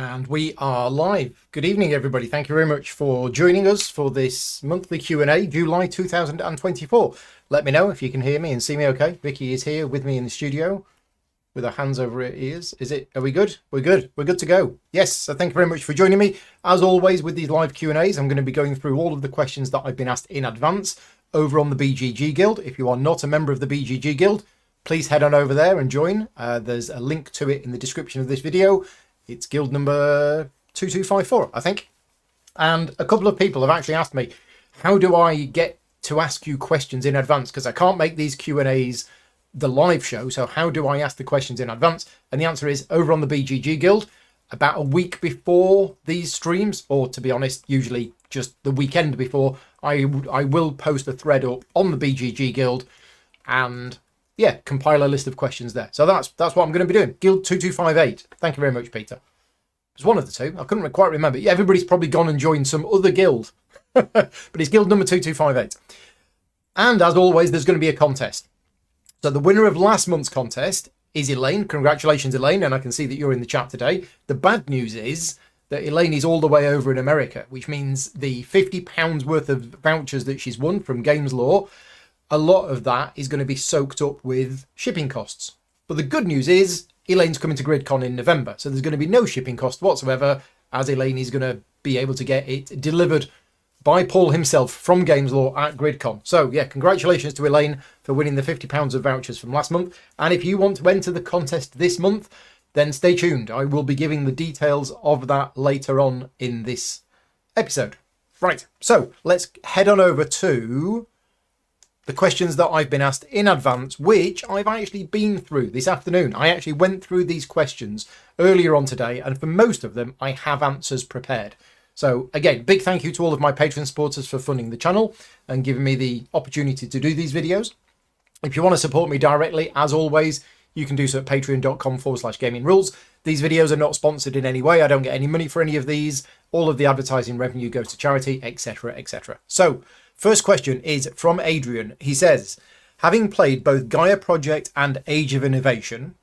And we are live. Good evening, everybody. Thank you very much for joining us for this monthly Q&A, July 2024. Let me know if you can hear me and see me okay. Vicky is here with me in the studio with her hands over her ears. Are we good? We're good. We're good to go. Yes, so thank you very much for joining me. As always, with these live Q&As, I'm going to be going through all of the questions that I've been asked in advance over on the BGG Guild. If you are not a member of the BGG Guild, please head on over there and join. There's a link to it in the description of this video. It's guild number 2254, I think. And a couple of people have actually asked me, how do I get to ask you questions in advance? Because I can't make these Q&As the live show. So how do I ask the questions in advance? And the answer is over on the BGG Guild, about a week before these streams, or to be honest, usually just the weekend before, I will post a thread up on the BGG Guild and yeah, compile a list of questions there. So that's what I'm going to be doing. Guild 2258. Thank you very much, Peter. It was one of the two. I couldn't quite remember. Yeah, everybody's probably gone and joined some other guild. But it's guild number 2258. And as always, there's going to be a contest. So the winner of last month's contest is Elaine. Congratulations, Elaine. And I can see that you're in the chat today. The bad news is that Elaine is all the way over in America, which means the £50 worth of vouchers that she's won from Games Law, a lot of that is going to be soaked up with shipping costs. But the good news is Elaine's coming to GridCon in November, so there's going to be no shipping cost whatsoever, as Elaine is going to be able to get it delivered by Paul himself from Games Law at GridCon. So yeah, congratulations to Elaine for winning the £50 of vouchers from last month. And if you want to enter the contest this month, then stay tuned. I will be giving the details of that later on in this episode. Right, so let's head on over to the questions that I've been asked in advance, which I've actually been through this afternoon. I actually went through these questions earlier on today, and for most of them, I have answers prepared. So again, big thank you to all of my Patreon supporters for funding the channel and giving me the opportunity to do these videos. If you want to support me directly, as always, you can do so at patreon.com/gaming rules. These videos are not sponsored in any way. I don't get any money for any of these. All of the advertising revenue goes to charity, etc., etc. So, first question is from Adrian. He says, having played both Gaia Project and Age of Innovation,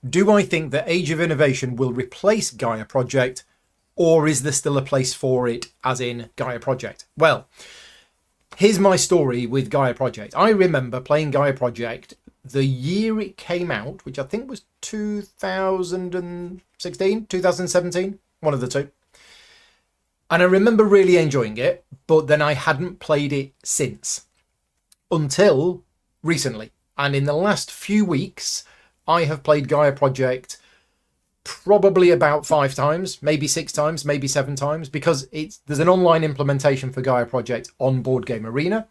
do I think that Age of Innovation will replace Gaia Project, or is there still a place for it as in Gaia Project? Well, here's my story with Gaia Project. I remember playing Gaia Project the year it came out, which I think was 2016, 2017, one of the two. And I remember really enjoying it, but then I hadn't played it since until recently. And in the last few weeks, I have played Gaia Project probably about 5 times, maybe 6 times, maybe 7 times, because there's an online implementation for Gaia Project on Board Game Arena,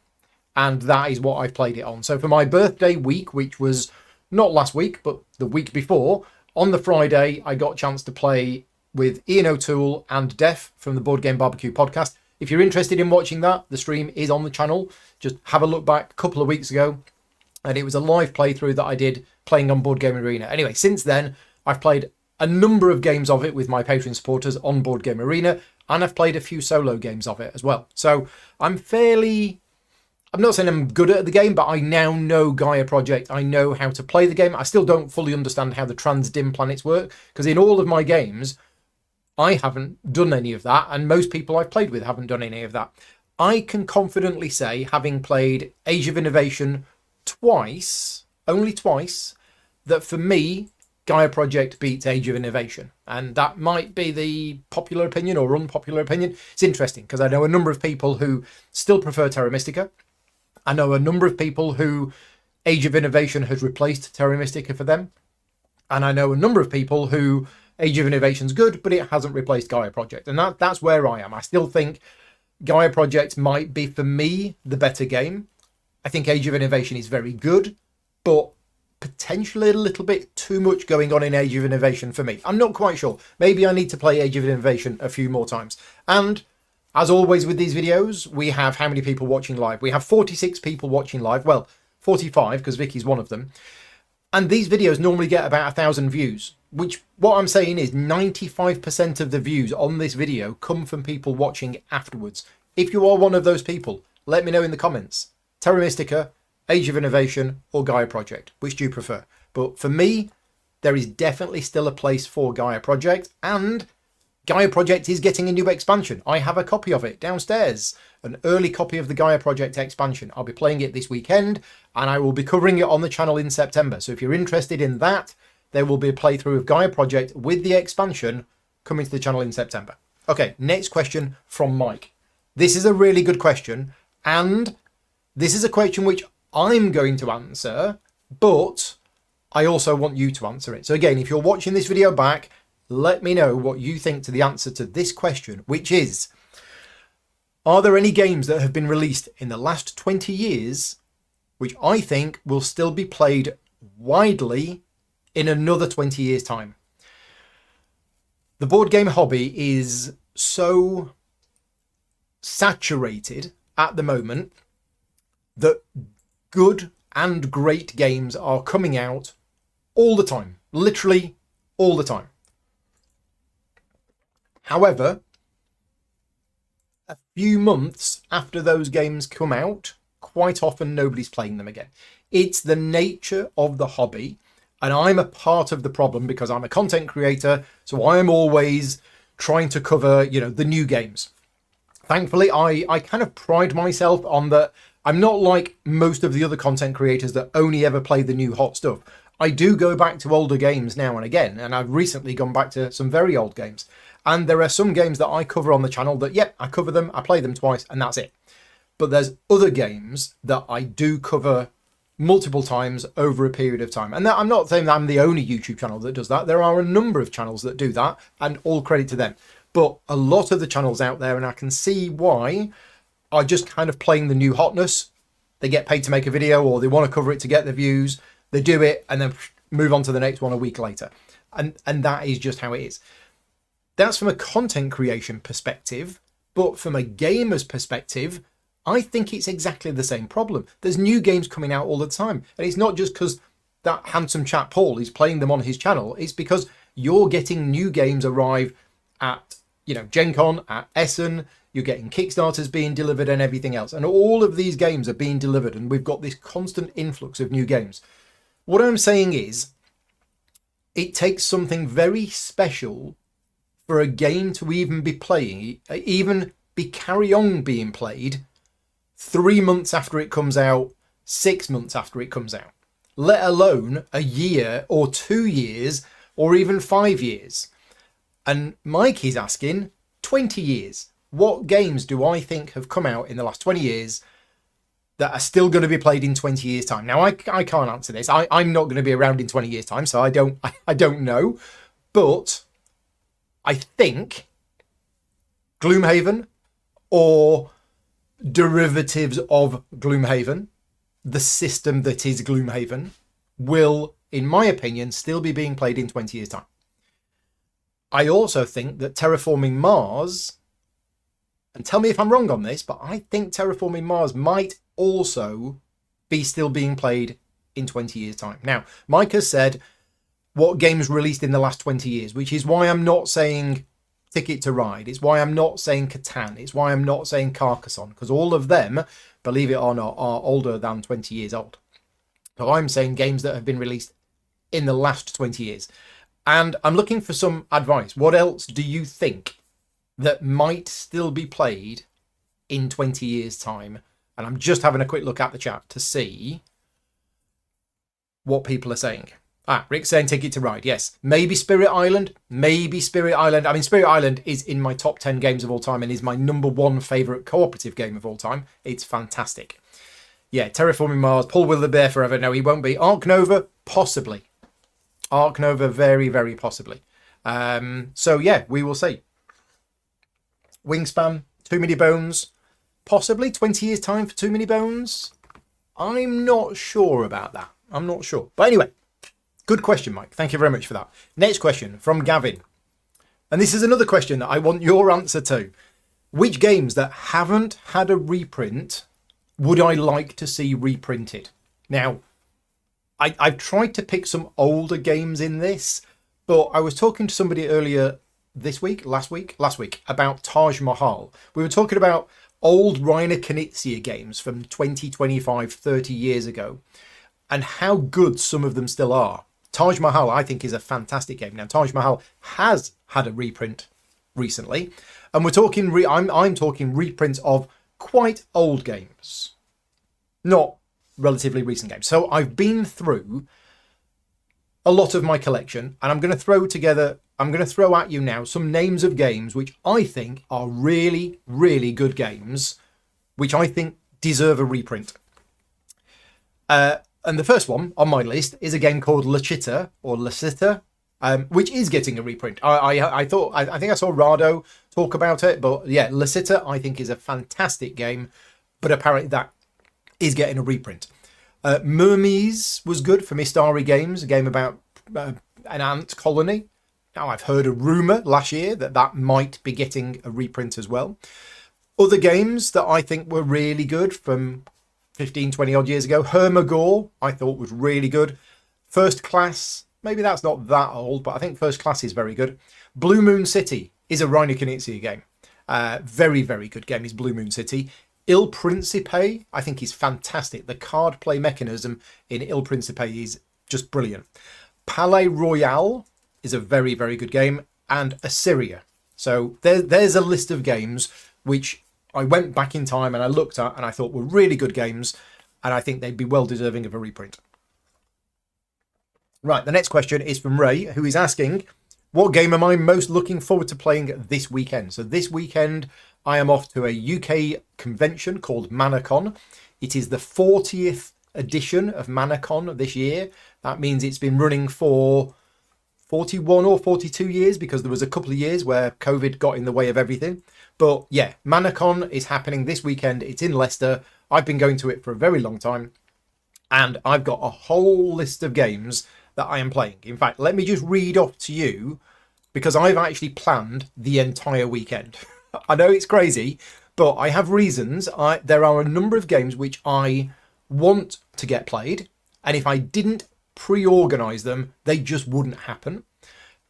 and that is what I've played it on. So for my birthday week, which was not last week, but the week before, on the Friday, I got a chance to play with Ian O'Toole and Def from the Board Game Barbecue podcast. If you're interested in watching that, the stream is on the channel. Just have a look back a couple of weeks ago, and it was a live playthrough that I did playing on Board Game Arena. Anyway, since then, I've played a number of games of it with my Patreon supporters on Board Game Arena, and I've played a few solo games of it as well. So I'm not saying I'm good at the game, but I now know Gaia Project. I know how to play the game. I still don't fully understand how the trans-dim planets work, because in all of my games, I haven't done any of that, and most people I've played with haven't done any of that. I can confidently say, having played Age of Innovation twice, only twice, that for me, Gaia Project beats Age of Innovation. And that might be the popular opinion or unpopular opinion. It's interesting, because I know a number of people who still prefer Terra Mystica. I know a number of people who Age of Innovation has replaced Terra Mystica for them. And I know a number of people who Age of Innovation's good, but it hasn't replaced Gaia Project. And that's where I am. I still think Gaia Project might be, for me, the better game. I think Age of Innovation is very good, but potentially a little bit too much going on in Age of Innovation for me. I'm not quite sure. Maybe I need to play Age of Innovation a few more times. And as always with these videos, we have how many people watching live? We have 46 people watching live. Well, 45, because Vicky's one of them. And these videos normally get about 1,000 views, which what I'm saying is 95% of the views on this video come from people watching afterwards. If you are one of those people, let me know in the comments. Terra Mystica, Age of Innovation, or Gaia Project, which do you prefer? But for me, there is definitely still a place for Gaia Project, and Gaia Project is getting a new expansion. I have a copy of it downstairs, an early copy of the Gaia Project expansion. I'll be playing it this weekend, and I will be covering it on the channel in September. So if you're interested in that, there will be a playthrough of Gaia Project with the expansion coming to the channel in September. Okay, next question from Mike. This is a really good question, and this is a question which I'm going to answer, but I also want you to answer it. So again, if you're watching this video back, let me know what you think to the answer to this question, which is, are there any games that have been released in the last 20 years which I think will still be played widely in another 20 years' time? The board game hobby is so saturated at the moment that good and great games are coming out all the time, literally all the time. However, a few months after those games come out, quite often nobody's playing them again. It's the nature of the hobby, and I'm a part of the problem because I'm a content creator, so I'm always trying to cover, the new games. Thankfully, I kind of pride myself on that. I'm not like most of the other content creators that only ever play the new hot stuff. I do go back to older games now and again, and I've recently gone back to some very old games. And there are some games that I cover on the channel that, yep, I cover them, I play them twice, and that's it. But there's other games that I do cover multiple times over a period of time. And I'm not saying that I'm the only YouTube channel that does that. There are a number of channels that do that, and all credit to them. But a lot of the channels out there, and I can see why, are just kind of playing the new hotness. They get paid to make a video, or they want to cover it to get the views. They do it and then move on to the next one a week later. And that is just how it is. That's from a content creation perspective, but from a gamer's perspective, I think it's exactly the same problem. There's new games coming out all the time. And it's not just because that handsome chap Paul is playing them on his channel. It's because you're getting new games arrive at, Gen Con, at Essen. You're getting Kickstarters being delivered and everything else. And all of these games are being delivered, and we've got this constant influx of new games. What I'm saying is, it takes something very special for a game to even be playing, even be carry on being played 3 months after it comes out, 6 months after it comes out, let alone a year or 2 years or even 5 years. And Mike is asking 20 years. What games do I think have come out in the last 20 years that are still going to be played in 20 years' time? Now, I can't answer this. I'm not going to be around in 20 years' time, so I don't know. But I think Gloomhaven, or derivatives of Gloomhaven, the system that is Gloomhaven, will, in my opinion, still be being played in 20 years' time. I also think that Terraforming Mars, and tell me if I'm wrong on this, but I think Terraforming Mars might also be still being played in 20 years' time. Now, Mike has said what games released in the last 20 years, which is why I'm not saying Ticket to Ride. It's why I'm not saying Catan. It's why I'm not saying Carcassonne, because all of them, believe it or not, are older than 20 years old. So I'm saying games that have been released in the last 20 years. And I'm looking for some advice. What else do you think that might still be played in 20 years' time? And I'm just having a quick look at the chat to see what people are saying. Rick's saying Ticket to Ride. Yes. Maybe Spirit Island. Maybe Spirit Island. I mean, Spirit Island is in my top 10 games of all time and is my number one favourite cooperative game of all time. It's fantastic. Yeah, Terraforming Mars. Paul will be there forever. No, he won't be. Ark Nova, possibly. Ark Nova, very, very possibly. So, yeah, we will see. Wingspan, Too Many Bones. Possibly 20 years' time for Too Many Bones. I'm not sure about that. I'm not sure. But anyway. Good question, Mike. Thank you very much for that. Next question from Gavin. And this is another question that I want your answer to. Which games that haven't had a reprint would I like to see reprinted? Now, I've tried to pick some older games in this, but I was talking to somebody earlier last week, about Taj Mahal. We were talking about old Reiner Knizia games from 20, 25, 30 years ago, and how good some of them still are. Taj Mahal, I think, is a fantastic game. Now, Taj Mahal has had a reprint recently, and we're talking. I'm talking reprints of quite old games, not relatively recent games. So I've been through a lot of my collection, and I'm going to throw at you now some names of games which I think are really, really good games, which I think deserve a reprint. And the first one on my list is a game called La Città, or La Città, which is getting a reprint. I think I saw Rado talk about it, but yeah, La Città I think is a fantastic game, but apparently that is getting a reprint. Mermies was good for Mistari Games, a game about an ant colony. Now, I've heard a rumour last year that might be getting a reprint as well. Other games that I think were really good from 15, 20 odd years ago. Hermagor, I thought was really good. First Class, maybe that's not that old, but I think First Class is very good. Blue Moon City is a Reiner Knizia game. Very, very good game is Blue Moon City. Il Principe, I think, is fantastic. The card play mechanism in Il Principe is just brilliant. Palais Royal is a very, very good game. And Assyria. So there's a list of games which I went back in time and I looked at and I thought were really good games. And I think they'd be well deserving of a reprint. Right, the next question is from Ray, who is asking, what game am I most looking forward to playing this weekend? So this weekend, I am off to a UK convention called ManaCon. It is the 40th edition of ManaCon this year. That means it's been running for 41 or 42 years because there was a couple of years where COVID got in the way of everything. But yeah, ManaCon is happening this weekend. It's in Leicester. I've been going to it for a very long time. And I've got a whole list of games that I am playing. In fact, let me just read off to you because I've actually planned the entire weekend. I know it's crazy, but I have reasons. There are a number of games which I want to get played, and if I didn't pre-organise them, they just wouldn't happen.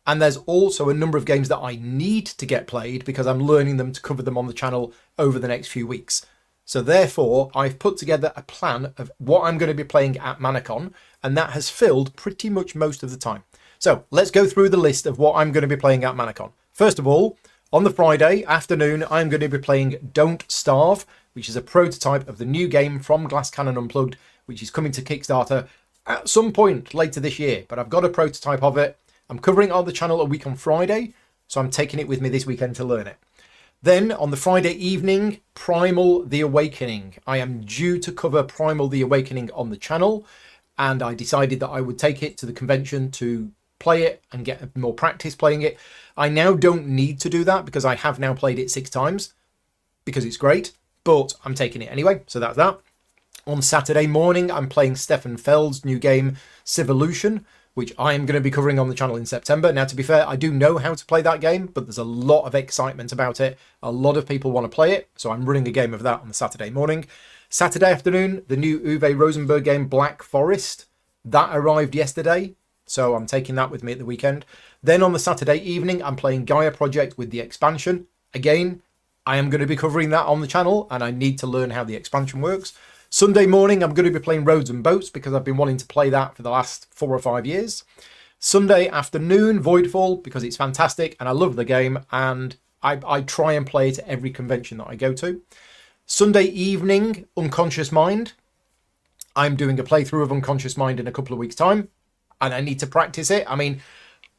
And there's also a number of games that I need to get played because I'm learning them to cover them on the channel over the next few weeks. So therefore, I've put together a plan of what I'm going to be playing at ManaCon, and that has filled pretty much most of the time. So let's go through the list of what I'm going to be playing at ManaCon. First of all, on the Friday afternoon, I'm going to be playing Don't Starve, which is a prototype of the new game from Glass Cannon Unplugged, which is coming to Kickstarter at some point later this year. But I've got a prototype of it. I'm covering it on the channel a week on Friday, so I'm taking it with me this weekend to learn it. Then on the Friday evening, Primal The Awakening. I am due to cover Primal The Awakening on the channel, and I decided that I would take it to the convention to play it and get more practice playing it. I now don't need to do that because I have now played it 6 times because it's great, but I'm taking it anyway, so that's that. On Saturday morning, I'm playing Stefan Feld's new game, Civolution, which I am going to be covering on the channel in September. Now, to be fair, I do know how to play that game, but there's a lot of excitement about it. A lot of people want to play it, so I'm running a game of that on the Saturday morning. Saturday afternoon, the new Uwe Rosenberg game, Black Forest. That arrived yesterday, so I'm taking that with me at the weekend. Then on the Saturday evening, I'm playing Gaia Project with the expansion. Again, I am going to be covering that on the channel, and I need to learn how the expansion works. Sunday morning, I'm going to be playing Roads and Boats because I've been wanting to play that for the last 4 or 5 years. Sunday afternoon, Voidfall, because it's fantastic and I love the game, and I try and play it at every convention that I go to. Sunday evening, Unconscious Mind. I'm doing a playthrough of Unconscious Mind in a couple of weeks' time, and I need to practice it. I mean,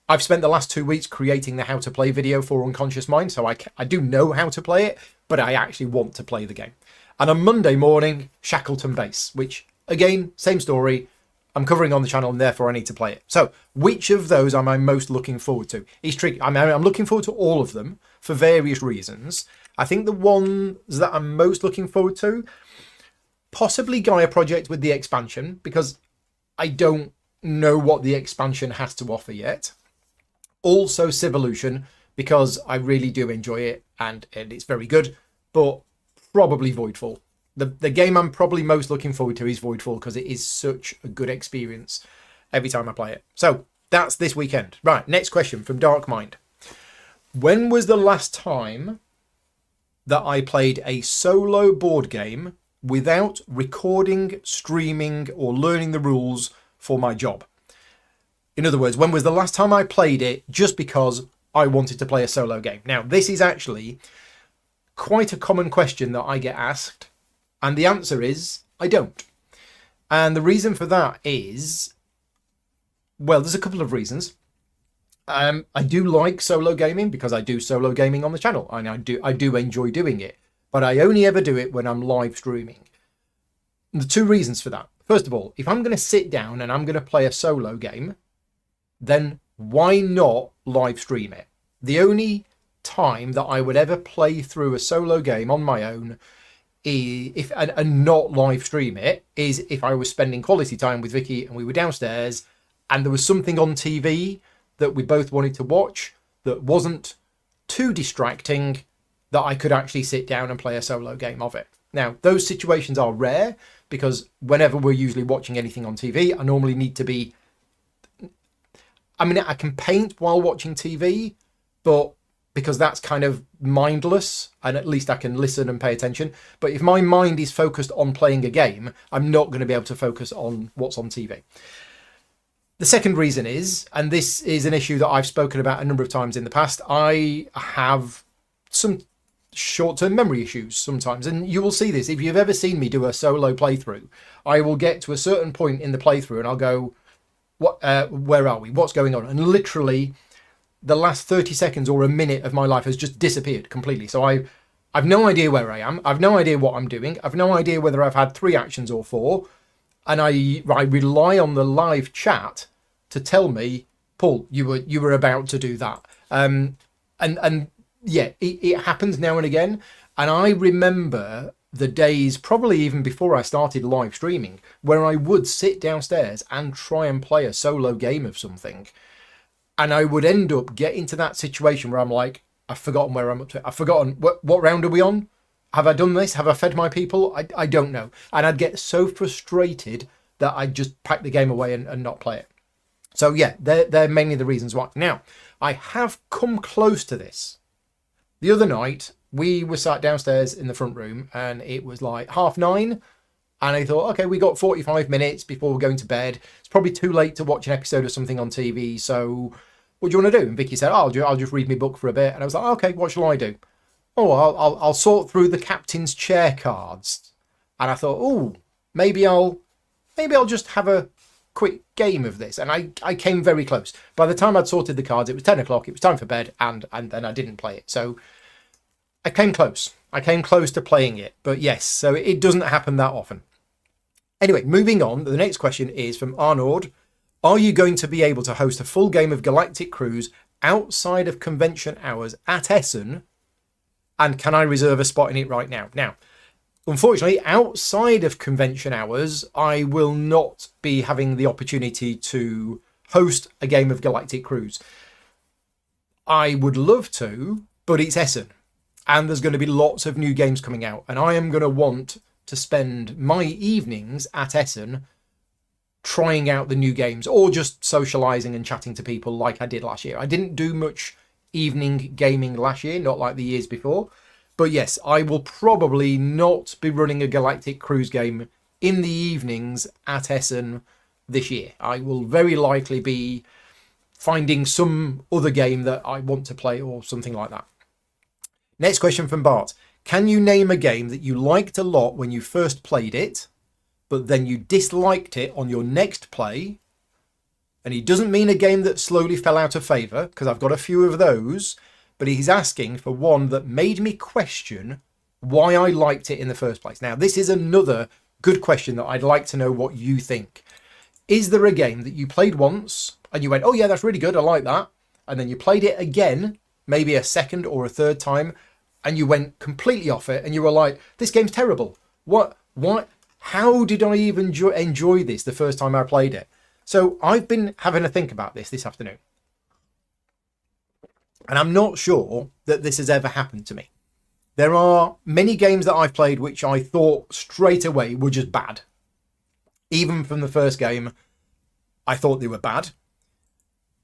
I've spent the last 2 weeks creating the how to play video for Unconscious Mind, so I do know how to play it, but I actually want to play the game. And on Monday morning, Shackleton Base, which, again, same story. I'm covering on the channel and therefore I need to play it. So which of those am I most looking forward to? It's tricky. I'm looking forward to all of them for various reasons. I think the ones that I'm most looking forward to, possibly Gaia Project with the expansion, because I don't know what the expansion has to offer yet. Also Civolution, because I really do enjoy it and it's very good, but probably Voidfall. The game I'm probably most looking forward to is Voidfall because it is such a good experience every time I play it. So that's this weekend. Right, next question from Dark Mind. When was the last time that I played a solo board game without recording, streaming, or learning the rules for my job? In other words, when was the last time I played it just because I wanted to play a solo game. Now, this is actually quite a common question that I get asked, and the answer is I don't. And the reason for that is, well, there's a couple of reasons. I do like solo gaming because I do solo gaming on the channel, and I do enjoy doing it, but I only ever do it when I'm live streaming. And the two reasons for that. First of all, if I'm going to sit down and I'm going to play a solo game, then why not live stream it? The only time that I would ever play through a solo game on my own and not live stream it is if I was spending quality time with Vicky and we were downstairs and there was something on TV that we both wanted to watch that wasn't too distracting that I could actually sit down and play a solo game of it. Now, those situations are rare because whenever we're usually watching anything on TV, I normally need to be... I mean, I can paint while watching TV, but because that's kind of mindless and at least I can listen and pay attention. But if my mind is focused on playing a game, I'm not going to be able to focus on what's on TV. The second reason is, and this is an issue that I've spoken about a number of times in the past, I have some short-term memory issues sometimes, and you will see this if you've ever seen me do a solo playthrough. I will get to a certain point in the playthrough and I'll go, "What? Where are we? What's going on?" And literally the last 30 seconds or a minute of my life has just disappeared completely. So I've no idea where I am. I've no idea what I'm doing. I've no idea whether I've had 3 actions or 4. And I rely on the live chat to tell me, "Paul, you were about to do that." And yeah, it happens now and again. And I remember the days, probably even before I started live streaming, where I would sit downstairs and try and play a solo game of something. And I would end up getting to that situation where I'm like, I've forgotten where I'm up to. I've forgotten what round are we on? Have I done this? Have I fed my people? I don't know. And I'd get so frustrated that I'd just pack the game away and not play it. So yeah, they're mainly the reasons why. Now, I have come close to this. The other night, we were sat downstairs in the front room and it was like 9:30. And I thought, okay, we got 45 minutes before we're going to bed. It's probably too late to watch an episode of something on TV. So what do you want to do? And Vicky said, "Oh, I'll just read my book for a bit." And I was like, okay, what shall I do? "Oh, I'll sort through the captain's chair cards." And I thought, oh, maybe I'll just have a quick game of this. And I came very close. By the time I'd sorted the cards, it was 10 o'clock. It was time for bed. And then I didn't play it. So I came close. I came close to playing it. But yes, so it doesn't happen that often. Anyway, moving on. The next question is from Arnaud. Are you going to be able to host a full game of Galactic Cruise outside of convention hours at Essen? And can I reserve a spot in it right now? Now, unfortunately, outside of convention hours, I will not be having the opportunity to host a game of Galactic Cruise. I would love to, but it's Essen. And there's going to be lots of new games coming out. And I am going to want to spend my evenings at Essen trying out the new games or just socialising and chatting to people like I did last year. I didn't do much evening gaming last year, not like the years before. But yes, I will probably not be running a Galactic Cruise game in the evenings at Essen this year. I will very likely be finding some other game that I want to play or something like that. Next question from Bart. Can you name a game that you liked a lot when you first played it, but then you disliked it on your next play? And he doesn't mean a game that slowly fell out of favour, because I've got a few of those, but he's asking for one that made me question why I liked it in the first place. Now, this is another good question that I'd like to know what you think. Is there a game that you played once and you went, "Oh yeah, that's really good, I like that," and then you played it again, maybe a second or a third time, and you went completely off it and you were like, "This game's terrible. What? How did I even enjoy this the first time I played it?" So I've been having a think about this afternoon. And I'm not sure that this has ever happened to me. There are many games that I've played which I thought straight away were just bad. Even from the first game, I thought they were bad.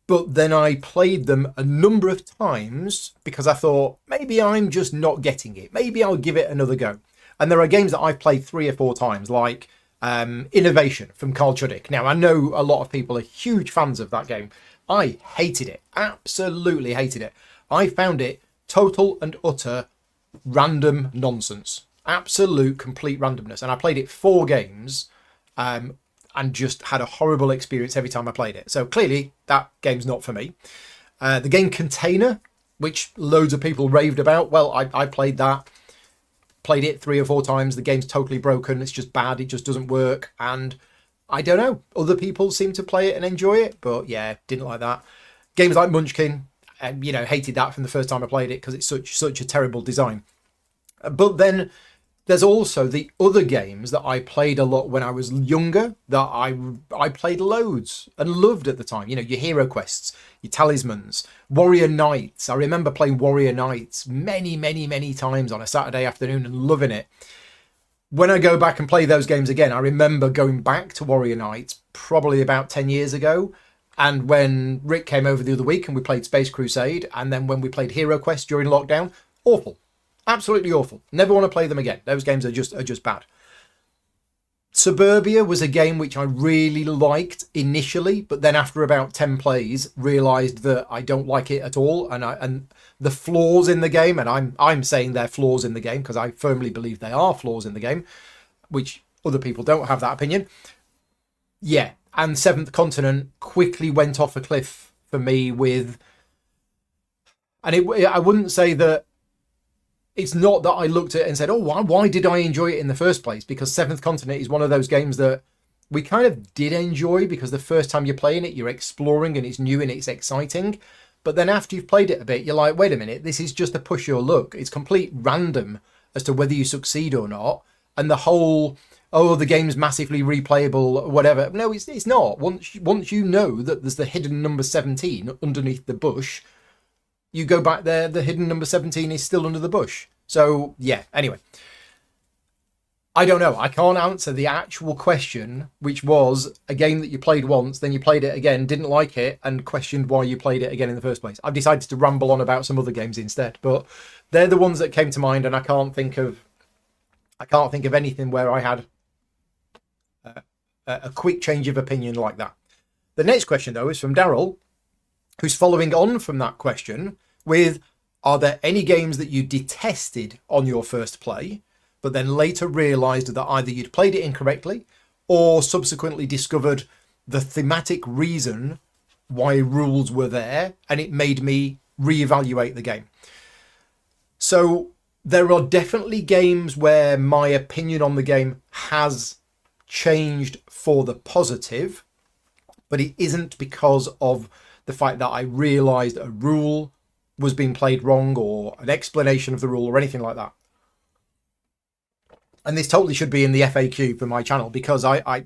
But then I played them a number of times because I thought, maybe I'm just not getting it. Maybe I'll give it another go. And there are games that I've played 3 or 4 times, like Innovation from Carl Chudik. Now, I know a lot of people are huge fans of that game. I hated it. Absolutely hated it. I found it total and utter random nonsense. Absolute, complete randomness. And I played it 4 games and just had a horrible experience every time I played it. So clearly that game's not for me. The game Container, which loads of people raved about. Well, I played that. Played it 3 or 4 times. The game's totally broken. It's just bad. It just doesn't work. And I don't know. Other people seem to play it and enjoy it. But yeah, didn't like that. Games like Munchkin, hated that from the first time I played it because it's such a terrible design. But then there's also the other games that I played a lot when I was younger that I played loads and loved at the time. Your Hero Quests, your Talismans, Warrior Knights. I remember playing Warrior Knights many, many, many times on a Saturday afternoon and loving it. When I go back and play those games again, I remember going back to Warrior Knights probably about 10 years ago. And when Rick came over the other week and we played Space Crusade, and then when we played Hero Quest during lockdown, awful. Absolutely awful. Never want to play them again. Those games are just bad. Suburbia was a game which I really liked initially, but then after about 10 plays, realised that I don't like it at all, and the flaws in the game, and I'm saying they're flaws in the game because I firmly believe they are flaws in the game, which other people don't have that opinion. Yeah, and Seventh Continent quickly went off a cliff for me with, and I wouldn't say that. It's not that I looked at it and said, oh, why did I enjoy it in the first place? Because Seventh Continent is one of those games that we kind of did enjoy because the first time you're playing it, you're exploring and it's new and it's exciting. But then after you've played it a bit, you're like, wait a minute, this is just a push your luck. It's complete random as to whether you succeed or not. And the whole, oh, the game's massively replayable, whatever. No, it's not. Once you know that there's the hidden number 17 underneath the bush, you go back there, the hidden number 17 is still under the bush. So, yeah, anyway. I don't know. I can't answer the actual question, which was a game that you played once, then you played it again, didn't like it, and questioned why you played it again in the first place. I've decided to ramble on about some other games instead, but they're the ones that came to mind, and I can't think of anything where I had a quick change of opinion like that. The next question, though, is from Daryl, who's following on from that question with, are there any games that you detested on your first play, but then later realised that either you'd played it incorrectly or subsequently discovered the thematic reason why rules were there and it made me reevaluate the game? So there are definitely games where my opinion on the game has changed for the positive, but it isn't because of the fact that I realised a rule was being played wrong or an explanation of the rule or anything like that. And this totally should be in the FAQ for my channel because I've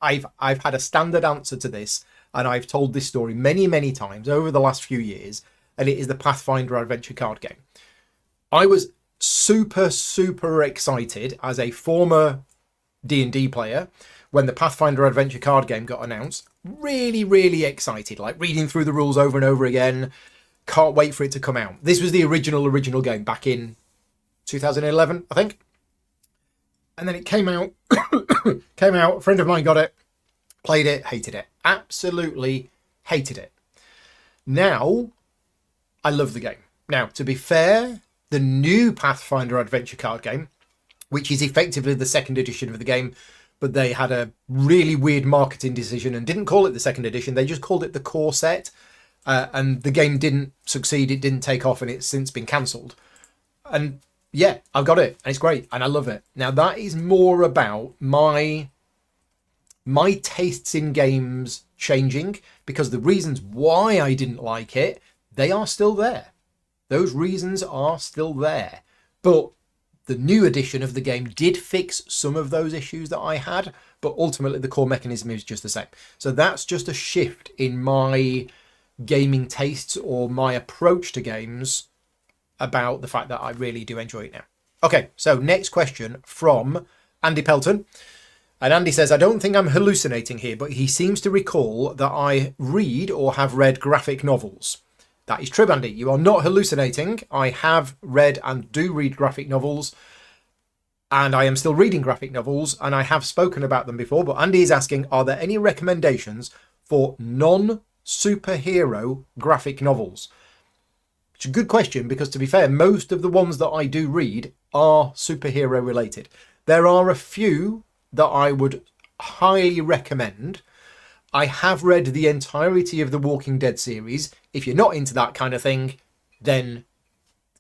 had a standard answer to this, and I've told this story many, many times over the last few years, and it is the Pathfinder adventure card game. I was super, super excited as a former D&D player when the Pathfinder adventure card game got announced. Really, really excited, like reading through the rules over and over again. Can't wait for it to come out. This was the original game back in 2011, I think. And then it came out, a friend of mine got it, played it, hated it. Absolutely hated it. Now, I love the game. Now, to be fair, the new Pathfinder adventure card game, which is effectively the second edition of the game, but they had a really weird marketing decision and didn't call it the second edition. They just called it the core set. And the game didn't succeed. It didn't take off and it's since been cancelled. And yeah, I've got it and it's great and I love it. Now that is more about my tastes in games changing, because the reasons why I didn't like it, they are still there. Those reasons are still there. But the new edition of the game did fix some of those issues that I had, but ultimately the core mechanism is just the same. So that's just a shift in my gaming tastes or my approach to games about the fact that I really do enjoy it now. Okay, so next question from Andy Pelton. And Andy says, I don't think I'm hallucinating here, but he seems to recall that I read or have read graphic novels. That is true, Andy. You are not hallucinating. I have read and do read graphic novels, and I am still reading graphic novels, and I have spoken about them before. But Andy is asking, are there any recommendations for superhero graphic novels? It's a good question because, to be fair, most of the ones that I do read are superhero related. There are a few that I would highly recommend. I have read the entirety of the Walking Dead series. If you're not into that kind of thing, then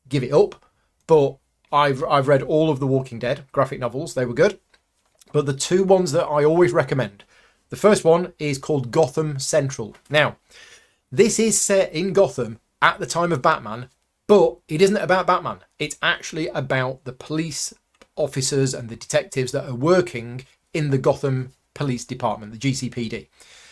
give it up. But I've read all of the Walking Dead graphic novels. They were good. But the two ones that I always recommend. The first one is called Gotham Central. Now, this is set in Gotham at the time of Batman, but it isn't about Batman. It's actually about the police officers and the detectives that are working in the Gotham Police Department, the GCPD.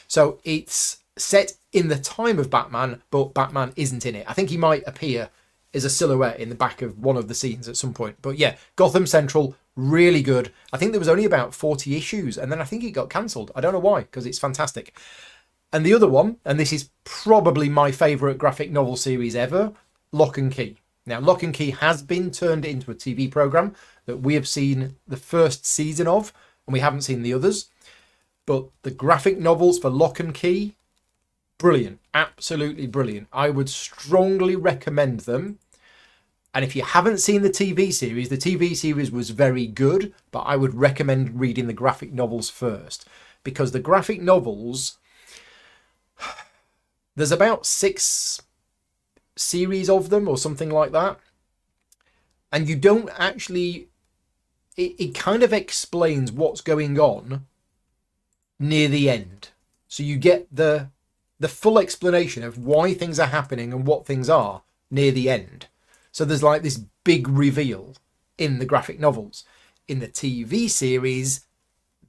So it's set in the time of Batman, but Batman isn't in it. I think he might appear as a silhouette in the back of one of the scenes at some point. But yeah, Gotham Central, really good. I think there was only about 40 issues, and then I think it got cancelled. I don't know why, because it's fantastic. And the other one, and this is probably my favourite graphic novel series ever, Lock and Key. Now, Lock and Key has been turned into a TV programme that we have seen the first season of, and we haven't seen the others. But the graphic novels for Lock and Key, brilliant, absolutely brilliant. I would strongly recommend them. And if you haven't seen the TV series was very good, but I would recommend reading the graphic novels first, because the graphic novels, there's about 6 series of them or something like that. And you don't actually, it kind of explains what's going on near the end. So you get the full explanation of why things are happening and what things are near the end. So there's like this big reveal in the graphic novels. In the TV series,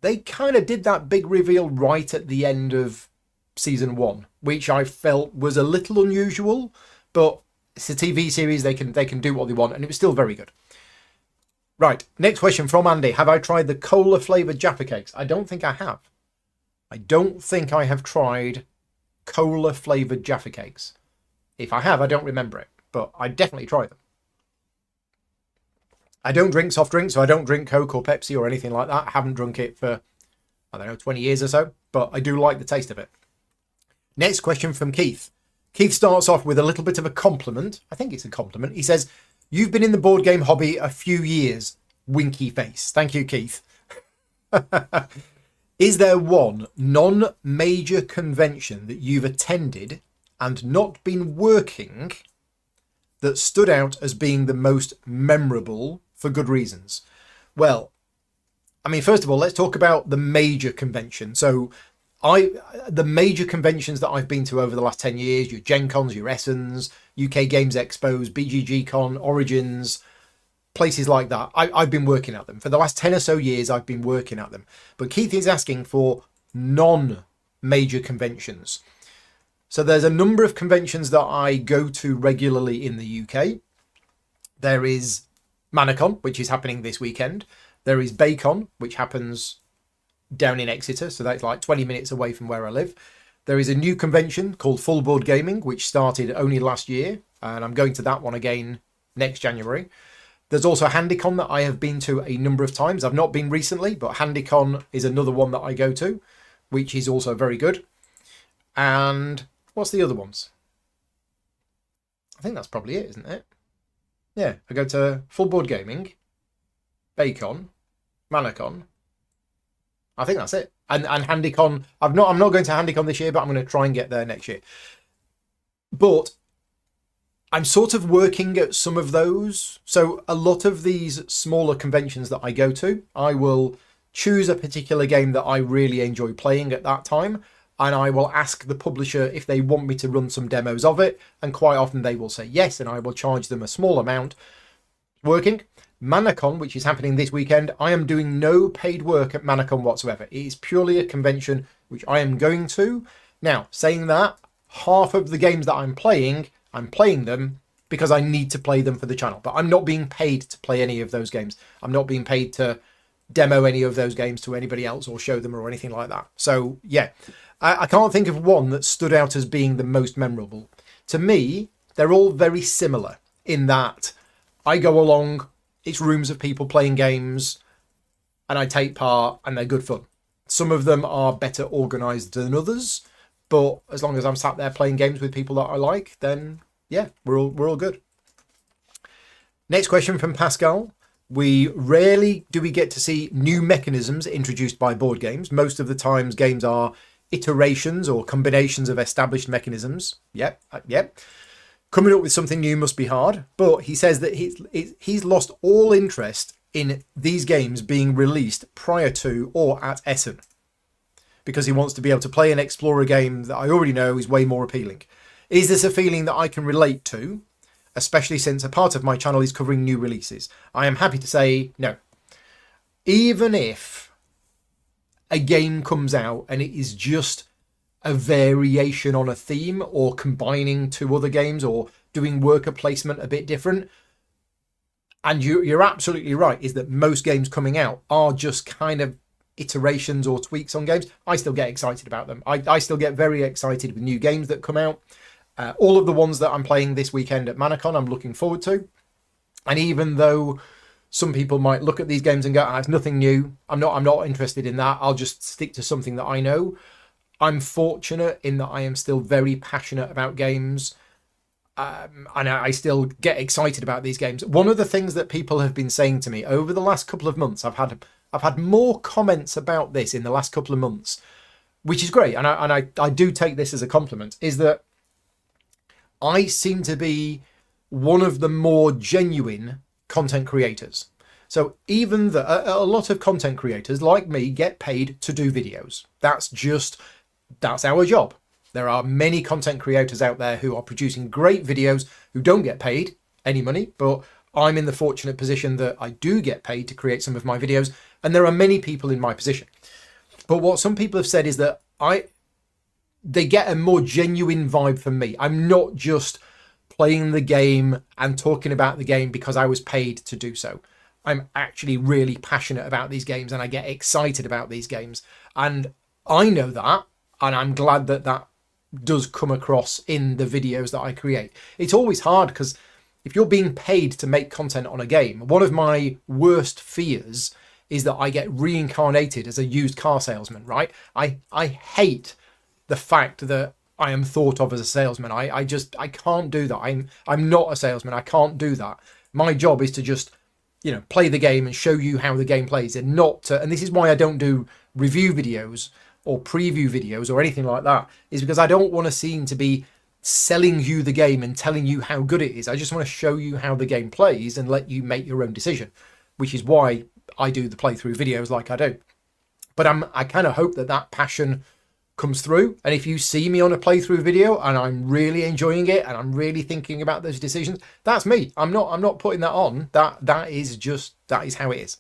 they kind of did that big reveal right at the end of season 1, which I felt was a little unusual, but it's a TV series, they can do what they want, and it was still very good. Right, next question from Andy. Have I tried the cola flavoured Jaffa cakes? I don't think I have. I don't think I have tried cola flavoured Jaffa cakes. If I have, I don't remember it, but I definitely try them. I don't drink soft drinks, so I don't drink Coke or Pepsi or anything like that. I haven't drunk it for, I don't know, 20 years or so, but I do like the taste of it. Next question from Keith. Keith starts off with a little bit of a compliment. I think it's a compliment. He says, "You've been in the board game hobby a few years." Winky face. Thank you, Keith. Is there one non-major convention that you've attended and not been working that stood out as being the most memorable for good reasons? Well, I mean, first of all, let's talk about the major convention. So the major conventions that I've been to over the last 10 years, your Gen Cons, your Essens, UK Games Expos, BGG Con, Origins, places like that. I've been working at them. For the last 10 or so years, I've been working at them. But Keith is asking for non-major conventions. So there's a number of conventions that I go to regularly in the UK. There is Manacon, which is happening this weekend. There is Baycon, which happens down in Exeter, so that's like 20 minutes away from where I live. There is a new convention called Full Board Gaming, which started only last year, and I'm going to that one again next January. There's also HandyCon that I have been to a number of times. I've not been recently, but HandyCon is another one that I go to, which is also very good. And what's the other ones? I think that's probably it, isn't it? Yeah, I go to Full Board Gaming, Baycon, Manacon. I think that's it. And HandyCon, I'm not going to HandyCon this year, but I'm going to try and get there next year. But I'm sort of working at some of those. So a lot of these smaller conventions that I go to, I will choose a particular game that I really enjoy playing at that time, and I will ask the publisher if they want me to run some demos of it, and quite often they will say yes, and I will charge them a small amount. Working. Manacon, which is happening this weekend, I am doing no paid work at Manacon whatsoever. It is purely a convention which I am going to. Now, saying that, half of the games that I'm playing them because I need to play them for the channel. But I'm not being paid to play any of those games. I'm not being paid to demo any of those games to anybody else or show them or anything like that. So, yeah, I can't think of one that stood out as being the most memorable. To me, they're all very similar in that I go along, it's rooms of people playing games, and I take part, and they're good fun. Some of them are better organised than others, But as long as I'm sat there playing games with people that I like, then yeah, we're all good. Next question from Pascal. We rarely do we get to see new mechanisms introduced by board games. Most of the times games are iterations or combinations of established mechanisms. Yep. Coming up with something new must be hard. But he says that he's lost all interest in these games being released prior to or at Essen, because he wants to be able to play and explore a game that I already know is way more appealing. Is this a feeling that I can relate to? Especially since a part of my channel is covering new releases. I am happy to say no. Even if a game comes out and it is just a variation on a theme or combining two other games or doing worker placement a bit different, and you're absolutely right, is that most games coming out are just kind of iterations or tweaks on games, I still get excited about them. I still get very excited with new games that come out. All of the ones that I'm playing this weekend at Manacon, I'm looking forward to. And even though some people might look at these games and go, it's nothing new, I'm not interested in that, I'll just stick to something that I know. I'm fortunate in that I am still very passionate about games. And I still get excited about these games. One of the things that people have been saying to me over the last couple of months, I've had more comments about this in the last couple of months, which is great. And I do take this as a compliment, is that I seem to be one of the more genuine content creators. So even a lot of content creators like me get paid to do videos. That's our job. There are many content creators out there who are producing great videos who don't get paid any money, but I'm in the fortunate position that I do get paid to create some of my videos, and there are many people in my position. But what some people have said is that they get a more genuine vibe from me. I'm not just playing the game and talking about the game because I was paid to do so. I'm actually really passionate about these games and I get excited about these games. And I know that, and I'm glad that that does come across in the videos that I create. It's always hard because if you're being paid to make content on a game, one of my worst fears is that I get reincarnated as a used car salesman, right? I hate the fact that I am thought of as a salesman. I can't do that. I'm not a salesman. I can't do that. My job is to just, play the game and show you how the game plays, and not to, and this is why I don't do review videos or preview videos or anything like that, is because I don't want to seem to be selling you the game and telling you how good it is. I just want to show you how the game plays and let you make your own decision, which is why I do the playthrough videos like I do. But I kind of hope that passion comes through, and if you see me on a playthrough video and I'm really enjoying it and I'm really thinking about those decisions, that's me. I'm not putting that on. That is how it is.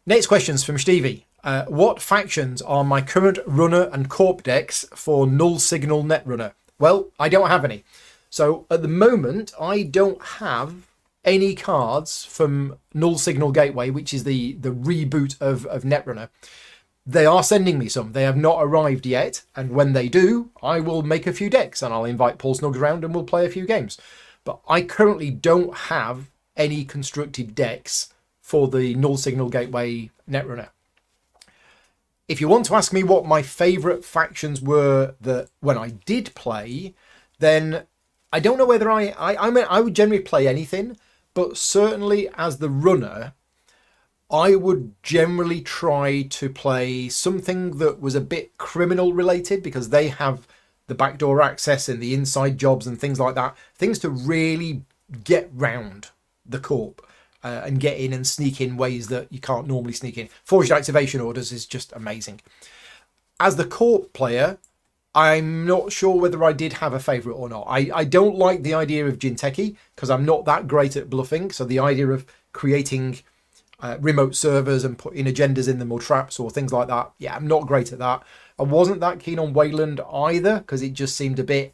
Next question's from Stevie. What factions are my current runner and corp decks for null signal netrunner? Well, I don't have any. So at the moment, I don't have any cards from Null Signal Gateway, which is the reboot of Netrunner. They are sending me some. They have not arrived yet. And when they do, I will make a few decks and I'll invite Paul Snuggs around and we'll play a few games. But I currently don't have any constructed decks for the Null Signal Gateway Netrunner. If you want to ask me what my favourite factions were that when I did play, then I don't know whether I would generally play anything, but certainly as the runner, I would generally try to play something that was a bit criminal related, because they have the backdoor access and the inside jobs and things like that. Things to really get round the corp and get in and sneak in ways that you can't normally sneak in. Forged activation orders is just amazing. As the corp player, I'm not sure whether I did have a favourite or not. I don't like the idea of Jinteki because I'm not that great at bluffing. So the idea of creating remote servers and putting agendas in them or traps or things like that, yeah, I'm not great at that. I wasn't that keen on Wayland either because it just seemed a bit,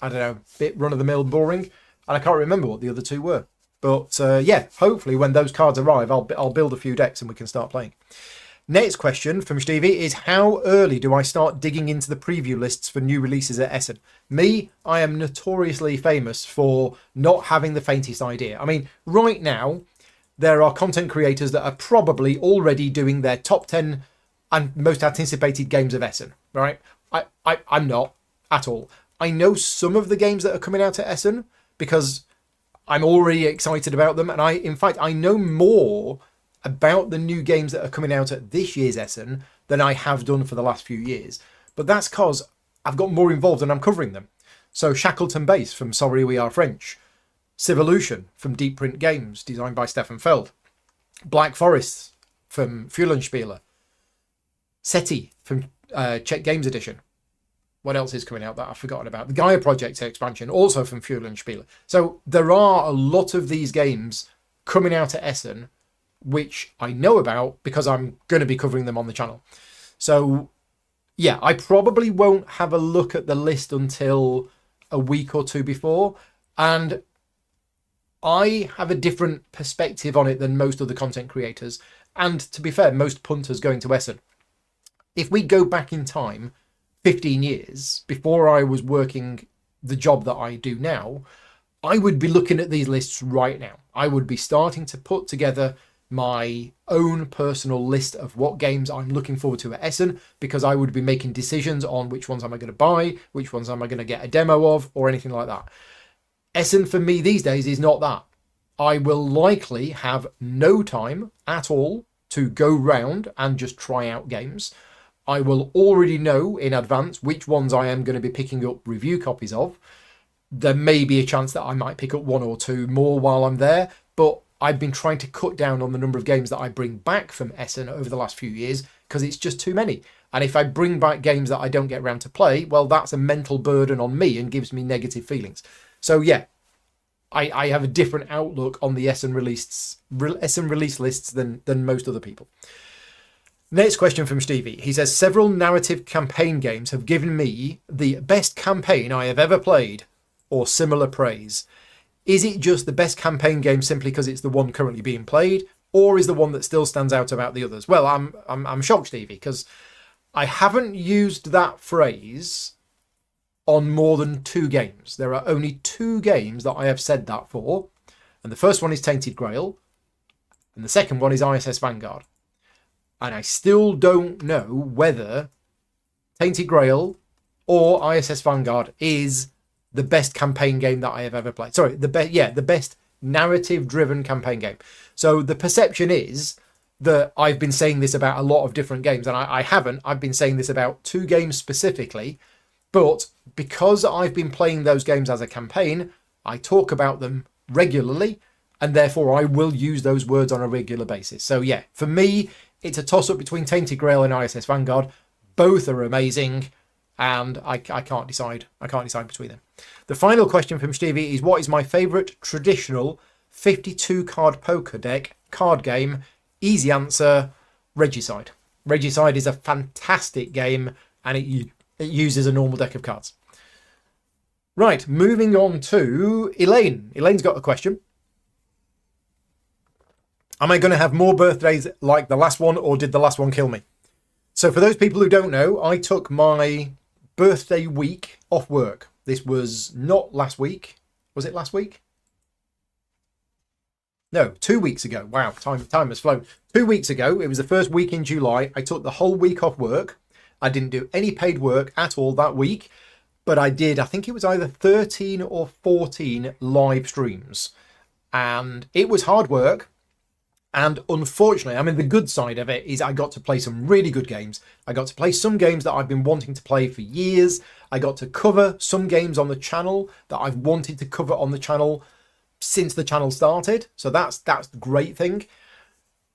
I don't know, a bit run-of-the-mill boring. And I can't remember what the other two were. But yeah, hopefully when those cards arrive, I'll build a few decks and we can start playing. Next question from Stevie is, how early do I start digging into the preview lists for new releases at Essen? Me, I am notoriously famous for not having the faintest idea. I mean, right now, there are content creators that are probably already doing their top 10 and most anticipated games of Essen, right? I'm not at all. I know some of the games that are coming out at Essen because I'm already excited about them. And in fact, I know more about the new games that are coming out at this year's Essen than I have done for the last few years. But that's because I've got more involved and I'm covering them. So Shackleton Base from Sorry We Are French. Civolution from Deep Print Games, designed by Stefan Feld. Black Forest from Fuhlenspieler. SETI from Czech Games Edition. What else is coming out that I've forgotten about? The Gaia Project expansion, also from Fuhlenspieler. So there are a lot of these games coming out at Essen, which I know about because I'm going to be covering them on the channel. So yeah, I probably won't have a look at the list until a week or two before. And I have a different perspective on it than most other content creators. And to be fair, most punters going to Essen. If we go back in time 15 years before I was working the job that I do now, I would be looking at these lists right now. I would be starting to put together my own personal list of what games I'm looking forward to at Essen, because I would be making decisions on which ones am I going to buy, which ones am I going to get a demo of, or anything like that. Essen for me these days is not that. I will likely have no time at all to go round and just try out games. I will already know in advance which ones I am going to be picking up review copies of. There may be a chance that I might pick up one or two more while I'm there, but I've been trying to cut down on the number of games that I bring back from Essen over the last few years because it's just too many. And if I bring back games that I don't get around to play, well, that's a mental burden on me and gives me negative feelings. So yeah, I have a different outlook on the Essen release lists than most other people. Next question from Stevie. He says, several narrative campaign games have given me the best campaign I have ever played, or similar praise. Is it just the best campaign game simply because it's the one currently being played, or is the one that still stands out about the others? Well, I'm shocked, Stevie, because I haven't used that phrase on more than 2 games. There are only 2 games that I have said that for, and the first one is Tainted Grail, and the second one is ISS Vanguard. And I still don't know whether Tainted Grail or ISS Vanguard is the best campaign game that I have ever played. Sorry, the best narrative-driven campaign game. So the perception is that I've been saying this about a lot of different games, and I haven't. I've been saying this about 2 games specifically, but because I've been playing those games as a campaign, I talk about them regularly, and therefore I will use those words on a regular basis. So yeah, for me, it's a toss-up between Tainted Grail and ISS Vanguard. Both are amazing, and I can't decide. I can't decide between them. The final question from Stevie is, what is my favourite traditional 52-card poker deck card game? Easy answer, Regicide. Regicide is a fantastic game, and it uses a normal deck of cards. Right, moving on to Elaine. Elaine's got a question. Am I going to have more birthdays like the last one, or did the last one kill me? So for those people who don't know, I took my birthday week off work. This was not last week. Was it last week? No, 2 weeks ago. Wow, time has flown. 2 weeks ago, it was the first week in July. I took the whole week off work. I didn't do any paid work at all that week, but I did, I think it was either 13 or 14 live streams. And it was hard work. And unfortunately, I mean, the good side of it is I got to play some really good games. I got to play some games that I've been wanting to play for years. I got to cover some games on the channel that I've wanted to cover on the channel since the channel started. So that's the great thing.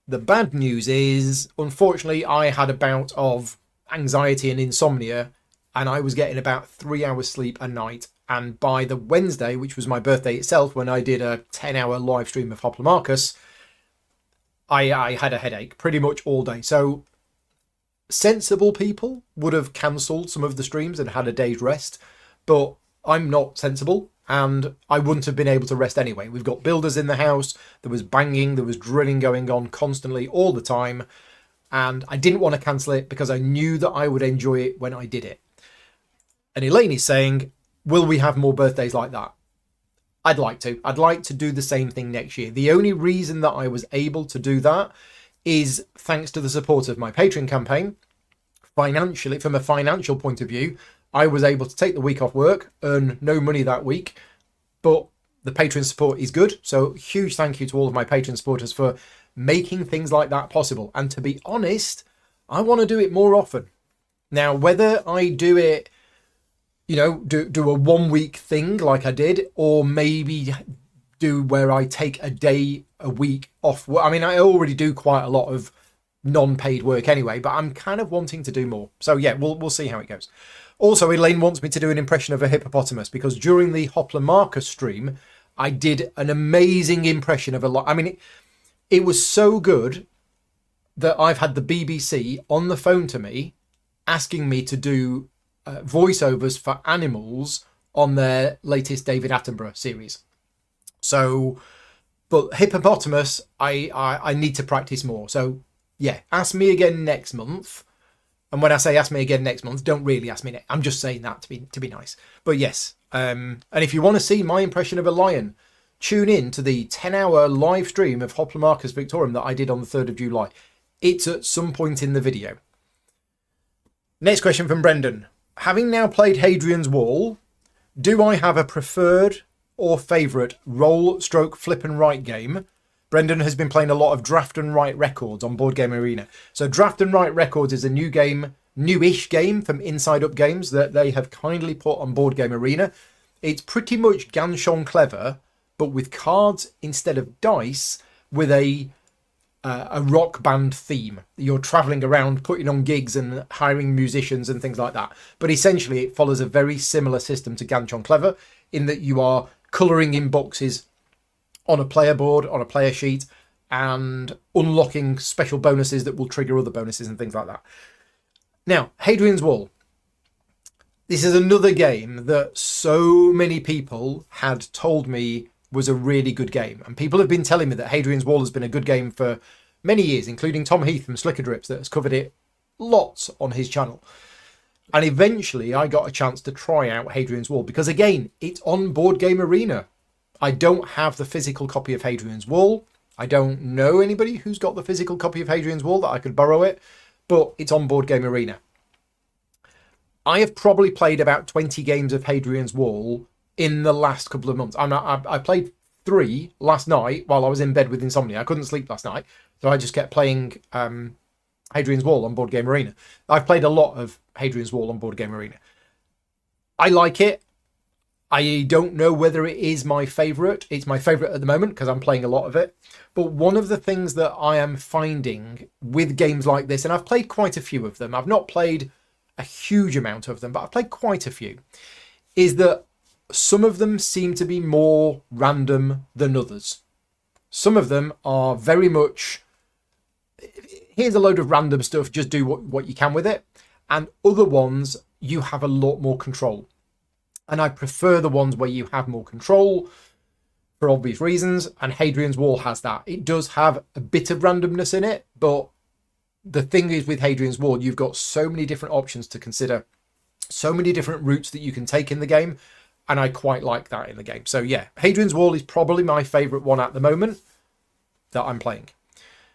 The bad news is, unfortunately, I had a bout of anxiety and insomnia, and I was getting about 3 hours sleep a night. And by the Wednesday, which was my birthday itself, when I did a 10-hour live stream of Hoplomachus, I had a headache pretty much all day. So sensible people would have cancelled some of the streams and had a day's rest, but I'm not sensible, and I wouldn't have been able to rest anyway. We've got builders in the house. There was banging, there was drilling going on constantly all the time, and I didn't want to cancel it because I knew that I would enjoy it when I did it. And Elaine is saying, will we have more birthdays like that? I'd like to. I'd like to do the same thing next year. The only reason that I was able to do that is thanks to the support of my Patreon campaign. financially, from a financial point of view, I was able to take the week off work, earn no money that week, but the Patreon support is good. So huge thank you to all of my Patreon supporters for making things like that possible. And to be honest, I want to do it more often. Now, whether I do it, do a 1 week thing like I did, or maybe do where I take a day a week off. I mean, I already do quite a lot of non-paid work anyway, but I'm kind of wanting to do more. So yeah, we'll see how it goes. Also, Elaine wants me to do an impression of a hippopotamus, because during the Hopla Marcus stream, I did an amazing impression of I mean, it was so good that I've had the BBC on the phone to me asking me to do voiceovers for animals on their latest David Attenborough series. So, but hippopotamus, I need to practice more. So yeah, ask me again next month. And when I say ask me again next month, don't really ask me. I'm just saying that to be nice. But yes, and if you want to see my impression of a lion, tune in to the 10-hour live stream of Hopla Marcus Victorum that I did on the 3rd of July. It's at some point in the video. Next question from Brendan. Having now played Hadrian's Wall, do I have a preferred or favourite roll, stroke, flip and write game? Brendan has been playing a lot of Draft and Write Records on Board Game Arena. So Draft and Write Records is a newish game from Inside Up Games that they have kindly put on Board Game Arena. It's pretty much Ganchon Clever, but with cards instead of dice, with a rock band theme. You're travelling around, putting on gigs and hiring musicians and things like that. But essentially, it follows a very similar system to Ganchon Clever in that you are colouring in boxes on a player board, on a player sheet, and unlocking special bonuses that will trigger other bonuses and things like that. Now, Hadrian's Wall. This is another game that so many people had told me was a really good game. And people have been telling me that Hadrian's Wall has been a good game for many years, including Tom Heath from Slicker Drips that has covered it lots on his channel. And eventually I got a chance to try out Hadrian's Wall because, again, it's on Board Game Arena. I don't have the physical copy of Hadrian's Wall. I don't know anybody who's got the physical copy of Hadrian's Wall that I could borrow it, but it's on Board Game Arena. I have probably played about 20 games of Hadrian's Wall in the last couple of months. I played 3 last night while I was in bed with insomnia. I couldn't sleep last night, so I just kept playing Hadrian's Wall on Board Game Arena. I've played a lot of Hadrian's Wall on Board Game Arena. I like it. I don't know whether it is my favourite. It's my favourite at the moment because I'm playing a lot of it. But one of the things that I am finding with games like this, and I've played quite a few of them, I've not played a huge amount of them, but I've played quite a few, is that some of them seem to be more random than others. Some of them are very much, here's a load of random stuff, just do what you can with it. And other ones, you have a lot more control. And I prefer the ones where you have more control for obvious reasons. And Hadrian's Wall has that. It does have a bit of randomness in it, but the thing is with Hadrian's Wall, you've got so many different options to consider, so many different routes that you can take in the game. And I quite like that in the game. So yeah, Hadrian's Wall is probably my favourite one at the moment that I'm playing.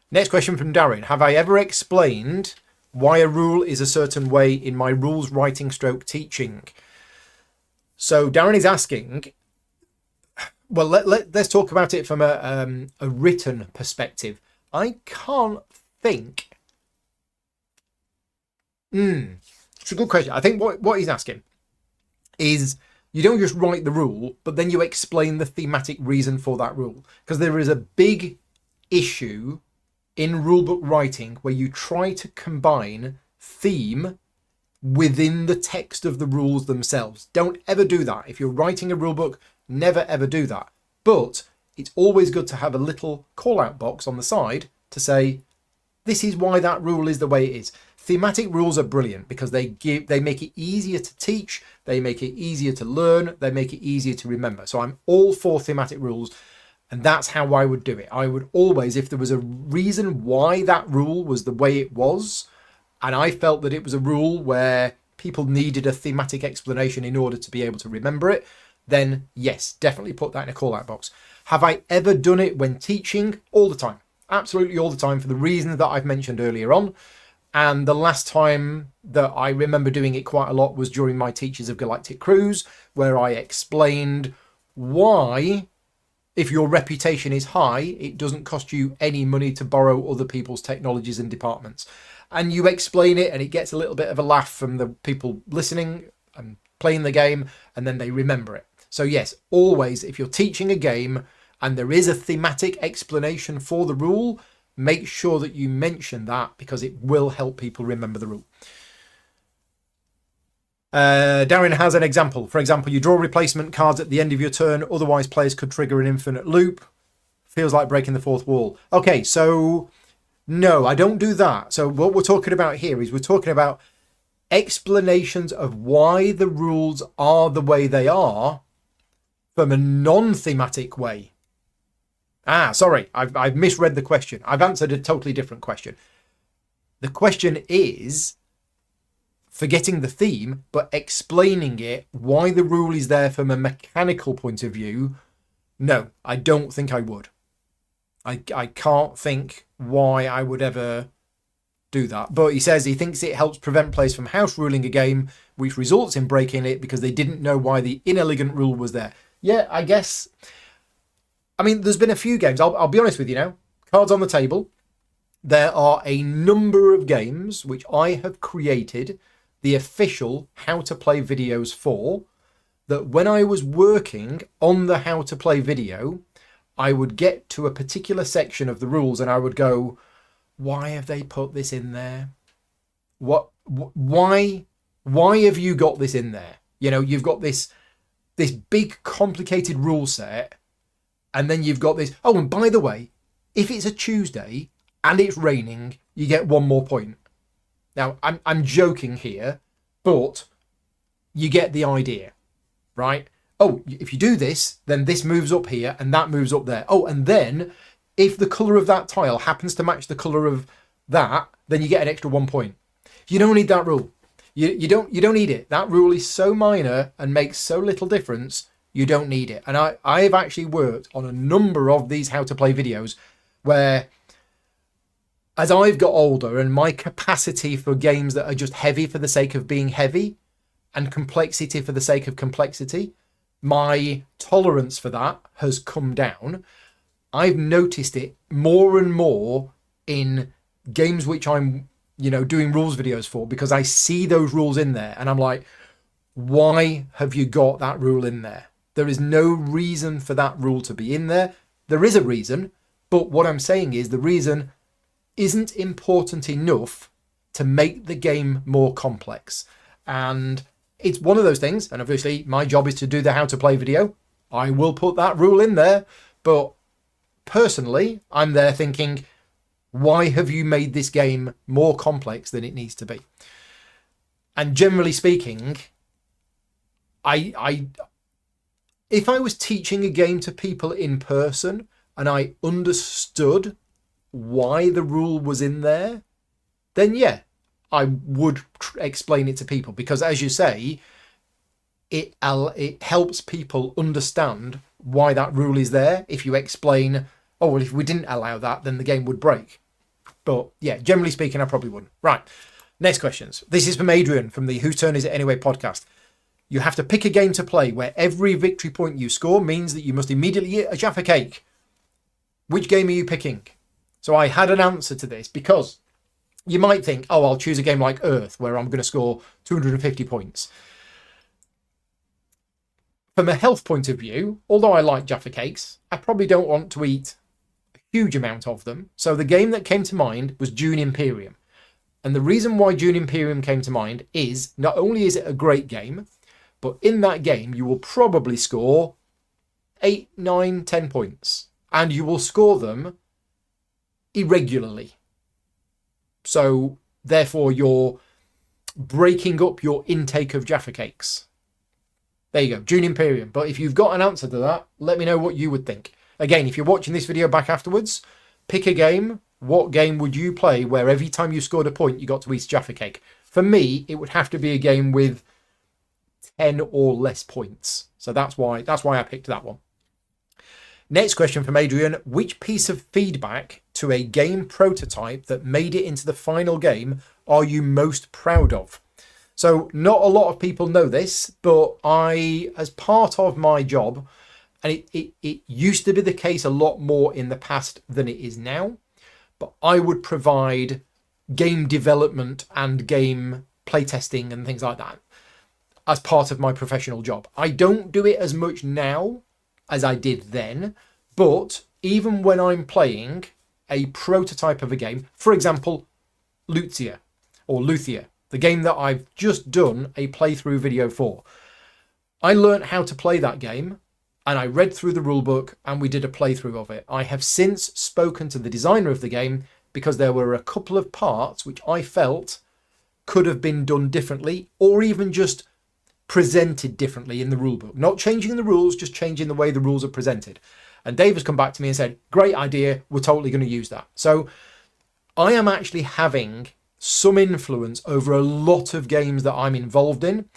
Next question from Darren. Have I ever explained why a rule is a certain way in my rules writing stroke teaching? So Darren is asking, well, let's talk about it from a written perspective. I can't think. It's a good question. I think what he's asking is you don't just write the rule, but then you explain the thematic reason for that rule. Because there is a big issue in rulebook writing where you try to combine theme within the text of the rules themselves. Don't ever do that. If you're writing a rulebook, never ever do that. But it's always good to have a little call-out box on the side to say, this is why that rule is the way it is. Thematic rules are brilliant because they make it easier to teach, they make it easier to learn, they make it easier to remember. So I'm all for thematic rules, and that's how I would do it. I would always, if there was a reason why that rule was the way it was, and I felt that it was a rule where people needed a thematic explanation in order to be able to remember it, then yes, definitely put that in a call-out box. Have I ever done it when teaching? All the time. Absolutely all the time, for the reasons that I've mentioned earlier on. And the last time that I remember doing it quite a lot was during my Teachers of Galactic Cruise, where I explained why, if your reputation is high, it doesn't cost you any money to borrow other people's technologies and departments. And you explain it, and it gets a little bit of a laugh from the people listening and playing the game, and then they remember it. So yes, always, if you're teaching a game and there is a thematic explanation for the rule, make sure that you mention that, because it will help people remember the rule. Darren has an example. For example, you draw replacement cards at the end of your turn, otherwise players could trigger an infinite loop. Feels like breaking the fourth wall. Okay, so no, I don't do that. So what we're talking about here is we're talking about explanations of why the rules are the way they are from a non-thematic way. Sorry, I've misread the question. I've answered a totally different question. The question is forgetting the theme, but explaining it, why the rule is there from a mechanical point of view. No, I don't think I would. I can't think why I would ever do that. But he says he thinks it helps prevent players from house ruling a game, which results in breaking it because they didn't know why the inelegant rule was there. Yeah, I guess. I mean, there's been a few games. I'll be honest with you now. Cards on the table. There are a number of games which I have created the official how to play videos for, that when I was working on the how to play video, I would get to a particular section of the rules and I would go, why have they put this in there? Why have you got this in there? You know, you've got this big complicated rule set, and then you've got this, oh, and by the way, if it's a Tuesday and it's raining, you get one more point. Now, I'm joking here, but you get the idea, right? Oh, if you do this, then this moves up here and that moves up there. Oh, and then if the colour of that tile happens to match the colour of that, then you get an extra 1 point. You don't need that rule. You don't need it. That rule is so minor and makes so little difference, you don't need it. And I've actually worked on a number of these how to play videos where, as I've got older and my capacity for games that are just heavy for the sake of being heavy and complexity for the sake of complexity, my tolerance for that has come down. I've noticed it more and more in games which I'm, doing rules videos for, because I see those rules in there and I'm like, why have you got that rule in there? There is no reason for that rule to be in there. There is a reason, but what I'm saying is the reason isn't important enough to make the game more complex. And it's one of those things, and obviously my job is to do the how to play video. I will put that rule in there, but personally, I'm there thinking, why have you made this game more complex than it needs to be? And generally speaking, if I was teaching a game to people in person and I understood why the rule was in there, then yeah, I would explain it to people, because as you say, it helps people understand why that rule is there. If you explain, oh, well, if we didn't allow that, then the game would break. But yeah, generally speaking, I probably wouldn't. Right, next questions. This is from Adrian from the Whose Turn Is It Anyway podcast. You have to pick a game to play where every victory point you score means that you must immediately eat a Jaffa cake. Which game are you picking? So I had an answer to this, because you might think, oh, I'll choose a game like Earth where I'm going to score 250 points. From a health point of view, although I like Jaffa cakes, I probably don't want to eat a huge amount of them. So the game that came to mind was Dune Imperium. And the reason why Dune Imperium came to mind is not only is it a great game, but in that game you will probably score 8, 9, 10 points. And you will score them irregularly. So therefore you're breaking up your intake of Jaffa cakes. There you go, Dune Imperium. But if you've got an answer to that, let me know what you would think. Again, if you're watching this video back afterwards, pick a game. What game would you play where every time you scored a point, you got to eat Jaffa cake? For me, it would have to be a game with 10 or less points. So that's why I picked that one. Next question from Adrian. Which piece of feedback to a game prototype that made it into the final game are you most proud of? So not a lot of people know this, but I, as part of my job, and it used to be the case a lot more in the past than it is now, but I would provide game development and game playtesting and things like that as part of my professional job. I don't do it as much now as I did then, but even when I'm playing a prototype of a game, for example, Lucia, the game that I've just done a playthrough video for, I learned how to play that game and I read through the rulebook and we did a playthrough of it. I have since spoken to the designer of the game because there were a couple of parts which I felt could have been done differently or even just presented differently in the rulebook. Not changing the rules, just changing the way the rules are presented. And Dave has come back to me and said, great idea, we're totally going to use that. So I am actually having some influence over a lot of games that I'm involved in,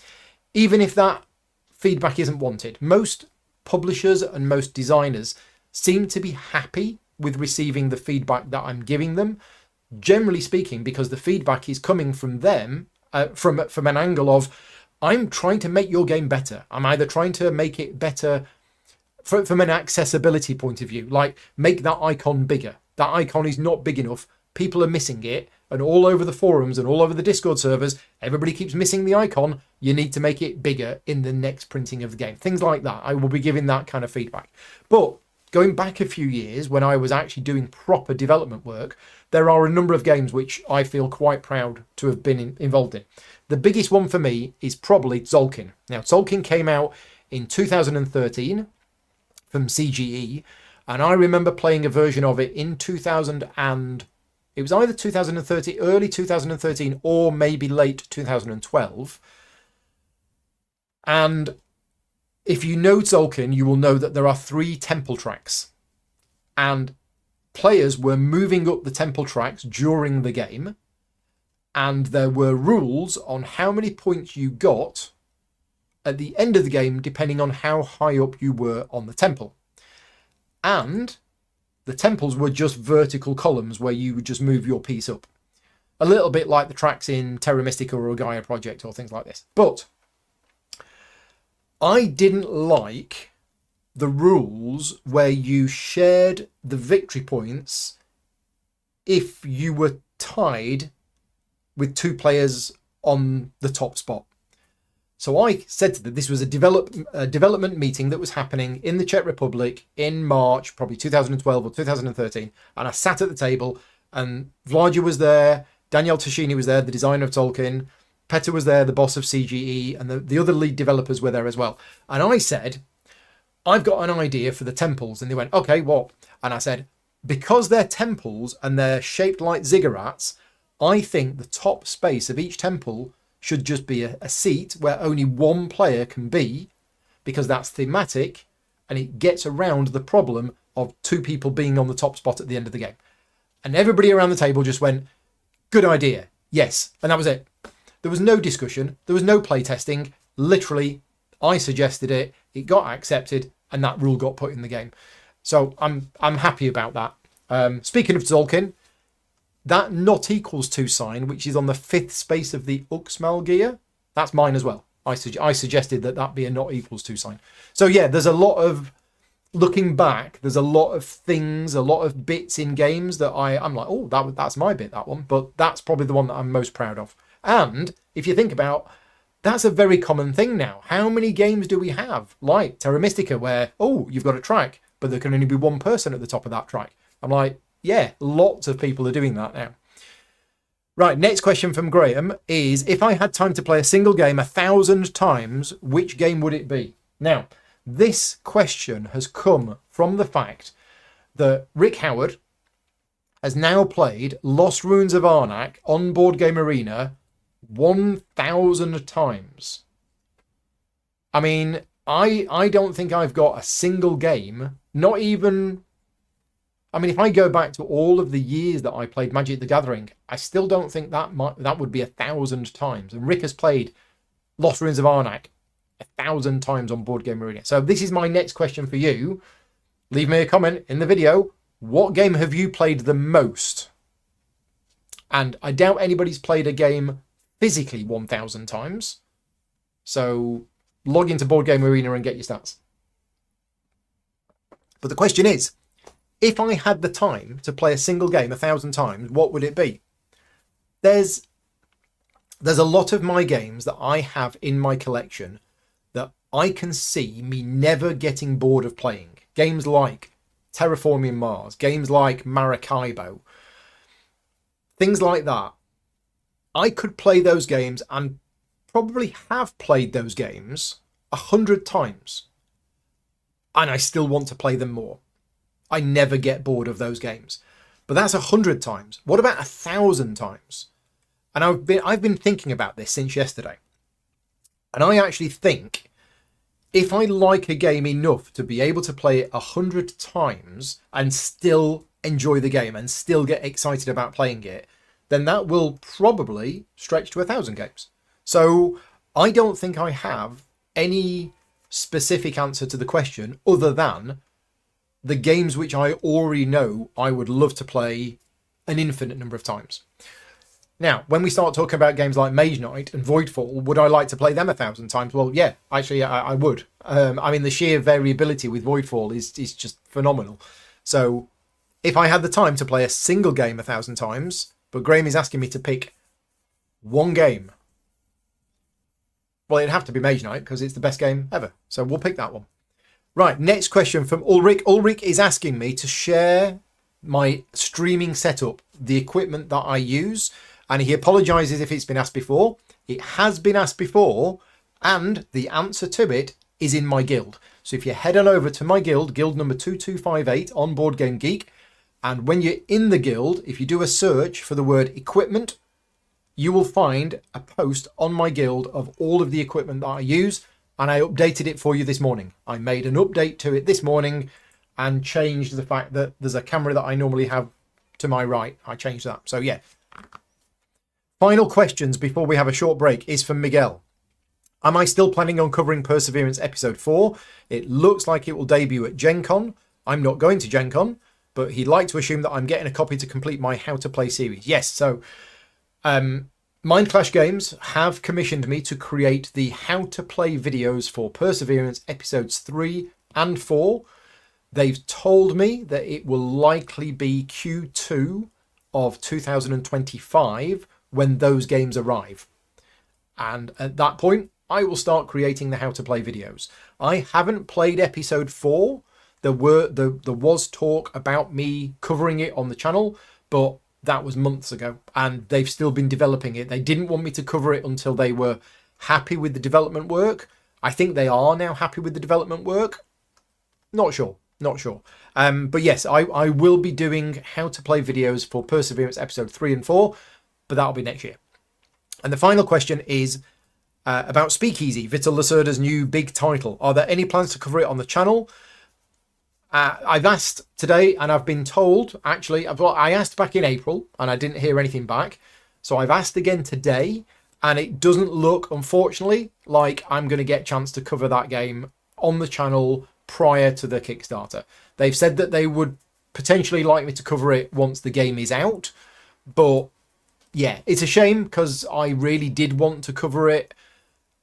even if that feedback isn't wanted. Most publishers and most designers seem to be happy with receiving the feedback that I'm giving them, generally speaking, because the feedback is coming from them from an angle of, I'm trying to make your game better. I'm either trying to make it better from an accessibility point of view, like make that icon bigger. That icon is not big enough. People are missing it. And all over the forums and all over the Discord servers, everybody keeps missing the icon. You need to make it bigger in the next printing of the game. Things like that. I will be giving that kind of feedback. But going back a few years when I was actually doing proper development work, there are a number of games which I feel quite proud to have been involved in. The biggest one for me is probably Tzolk'in. Now, Tzolk'in came out in 2013 from CGE, and I remember playing a version of it in 2000 and it was either 2013, early 2013, or maybe late 2012. And if you know Tzolk'in, you will know that there are 3 temple tracks. And players were moving up the temple tracks during the game. And there were rules on how many points you got at the end of the game, depending on how high up you were on the temple. And the temples were just vertical columns where you would just move your piece up. A little bit like the tracks in Terra Mystica or Gaia Project or things like this. But I didn't like the rules where you shared the victory points if you were tied with 2 players on the top spot. So I said to them, this was a development meeting that was happening in the Czech Republic in March, probably 2012 or 2013. And I sat at the table and Vladia was there, Daniel Tashini was there, the designer of Tzolk'in, Petter was there, the boss of CGE, and the other lead developers were there as well. And I said, I've got an idea for the temples. And they went, okay, what? And I said, because they're temples and they're shaped like ziggurats, I think the top space of each temple should just be a seat where only 1 player can be, because that's thematic and it gets around the problem of 2 people being on the top spot at the end of the game. And everybody around the table just went, good idea, yes. And that was it. There was no discussion. There was no play testing. Literally, I suggested it. It got accepted and that rule got put in the game. So I'm happy about that. Speaking of Tzolk'in, that not equals to sign, which is on the 5th space of the Uxmal, that's mine as well. I suggested that be a not equals to sign. So yeah, there's a lot of, looking back, there's a lot of things, a lot of bits in games that I'm like, oh, that's my bit, that one. But that's probably the one that I'm most proud of. And if you think about, that's a very common thing now. How many games do we have? Like Terra Mystica, where, oh, you've got a track, but there can only be 1 person at the top of that track. I'm like, yeah, lots of people are doing that now. Right, next question from Graham is, if I had time to play a single game 1,000 times, which game would it be? Now, this question has come from the fact that Rick Howard has now played Lost Ruins of Arnak on Board Game Arena 1,000 times. I mean, I don't think I've got a single game, not even... I mean, if I go back to all of the years that I played Magic the Gathering, I still don't think that would be 1,000 times. And Rick has played Lost Ruins of Arnak 1,000 times on Board Game Arena. So this is my next question for you. Leave me a comment in the video. What game have you played the most? And I doubt anybody's played a game physically 1,000 times. So log into Board Game Arena and get your stats. But the question is, if I had the time to play a single game 1,000 times, what would it be? There's a lot of my games that I have in my collection that I can see me never getting bored of playing. Games like Terraforming Mars, games like Maracaibo, things like that. I could play those games and probably have played those games 100 times. And I still want to play them more. I never get bored of those games. But that's 100 times. What about 1,000 times? And I've been thinking about this since yesterday. And I actually think if I like a game enough to be able to play it 100 times and still enjoy the game and still get excited about playing it, then that will probably stretch to 1,000 games. So I don't think I have any specific answer to the question other than the games which I already know I would love to play an infinite number of times. Now, when we start talking about games like Mage Knight and Voidfall, would I like to play them 1,000 times? Well, yeah, actually, I would. I mean, the sheer variability with Voidfall is just phenomenal. So, if I had the time to play a single game 1,000 times, but Graham is asking me to pick one game, well, it'd have to be Mage Knight because it's the best game ever. So we'll pick that one. Right, next question from Ulrich. Ulrich is asking me to share my streaming setup, the equipment that I use. And he apologises if it's been asked before. It has been asked before, and the answer to it is in my guild. So if you head on over to my guild, guild number 2258 on Board Game Geek, and when you're in the guild, if you do a search for the word equipment, you will find a post on my guild of all of the equipment that I use, and I updated it for you this morning. I made an update to it this morning and changed the fact that there's a camera that I normally have to my right. I changed that. So yeah. Final questions before we have a short break is from Miguel. Am I still planning on covering Perseverance Episode 4? It looks like it will debut at Gen Con. I'm not going to Gen Con, but he'd like to assume that I'm getting a copy to complete my How to Play series. Yes, so Mind Clash Games have commissioned me to create the How to Play videos for Perseverance Episodes 3 and 4. They've told me that it will likely be Q2 of 2025 when those games arrive. And at that point, I will start creating the How to Play videos. I haven't played episode 4. There was talk about me covering it on the channel, but that was months ago, and they've still been developing it. They didn't want me to cover it until they were happy with the development work. I think they are now happy with the development work. Not sure. But yes, I will be doing How to Play videos for Perseverance Episode 3 and 4, but that'll be next year. And the final question is about Speakeasy, Vital Lacerda's new big title. Are there any plans to cover it on the channel? I've asked today and I've been told, actually, I asked back in April and I didn't hear anything back. So I've asked again today, and it doesn't look, unfortunately, like I'm going to get a chance to cover that game on the channel prior to the Kickstarter. They've said that they would potentially like me to cover it once the game is out, but yeah, it's a shame because I really did want to cover it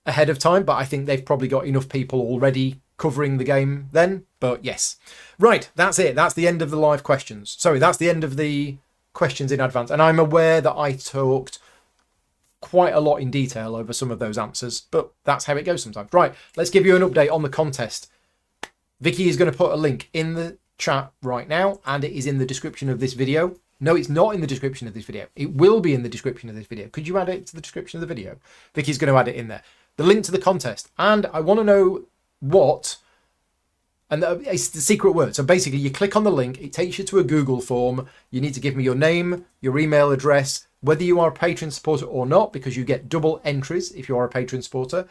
ahead of time, but I think they've probably got enough people already covering the game then. But yes, right, that's it. That's the end of the live questions. Sorry, that's the end of the questions in advance. And I'm aware that I talked quite a lot in detail over some of those answers, but that's how it goes sometimes. Right, let's give you an update on the contest. Vicky is going to put a link in the chat right now, and it is in the description of this video. No, it's not in the description of this video. It will be in the description of this video. Could you add it to the description of the video? Vicky's going to add it in there. The link to the contest. And I want to know what, and it's the secret word. So basically you click on the link, it takes you to a Google form. You need to give me your name, your email address, whether you are a patron supporter or not, because you get double entries if you are a patron supporter.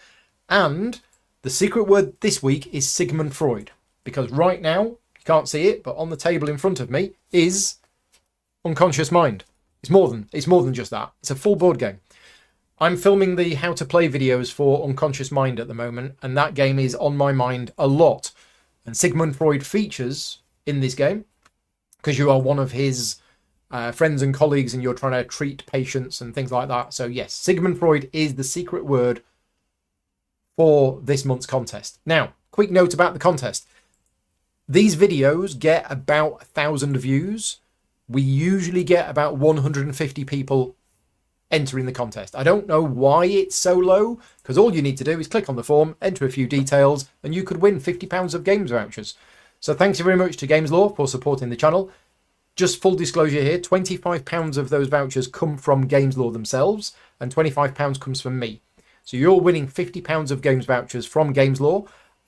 And the secret word this week is Sigmund Freud, because right now, you can't see it, but on the table in front of me is Unconscious Mind. It's more than just that. It's a full board game. I'm filming the How to Play videos for Unconscious Mind at the moment, and that game is on my mind a lot. And Sigmund Freud features in this game. because you are one of his friends and colleagues and you're trying to treat patients and things like that. So yes, Sigmund Freud is the secret word for this month's contest. Now, quick note about the contest. These videos get about 1,000 views. We usually get about 150 people entering the contest. I don't know why it's so low, because all you need to do is click on the form, enter a few details, and you could win £50 of games vouchers. So thanks very much to Games Law for supporting the channel. Just full disclosure here, £25 of those vouchers come from Games Law themselves, and £25 comes from me. So you're winning £50 of games vouchers from Games Law.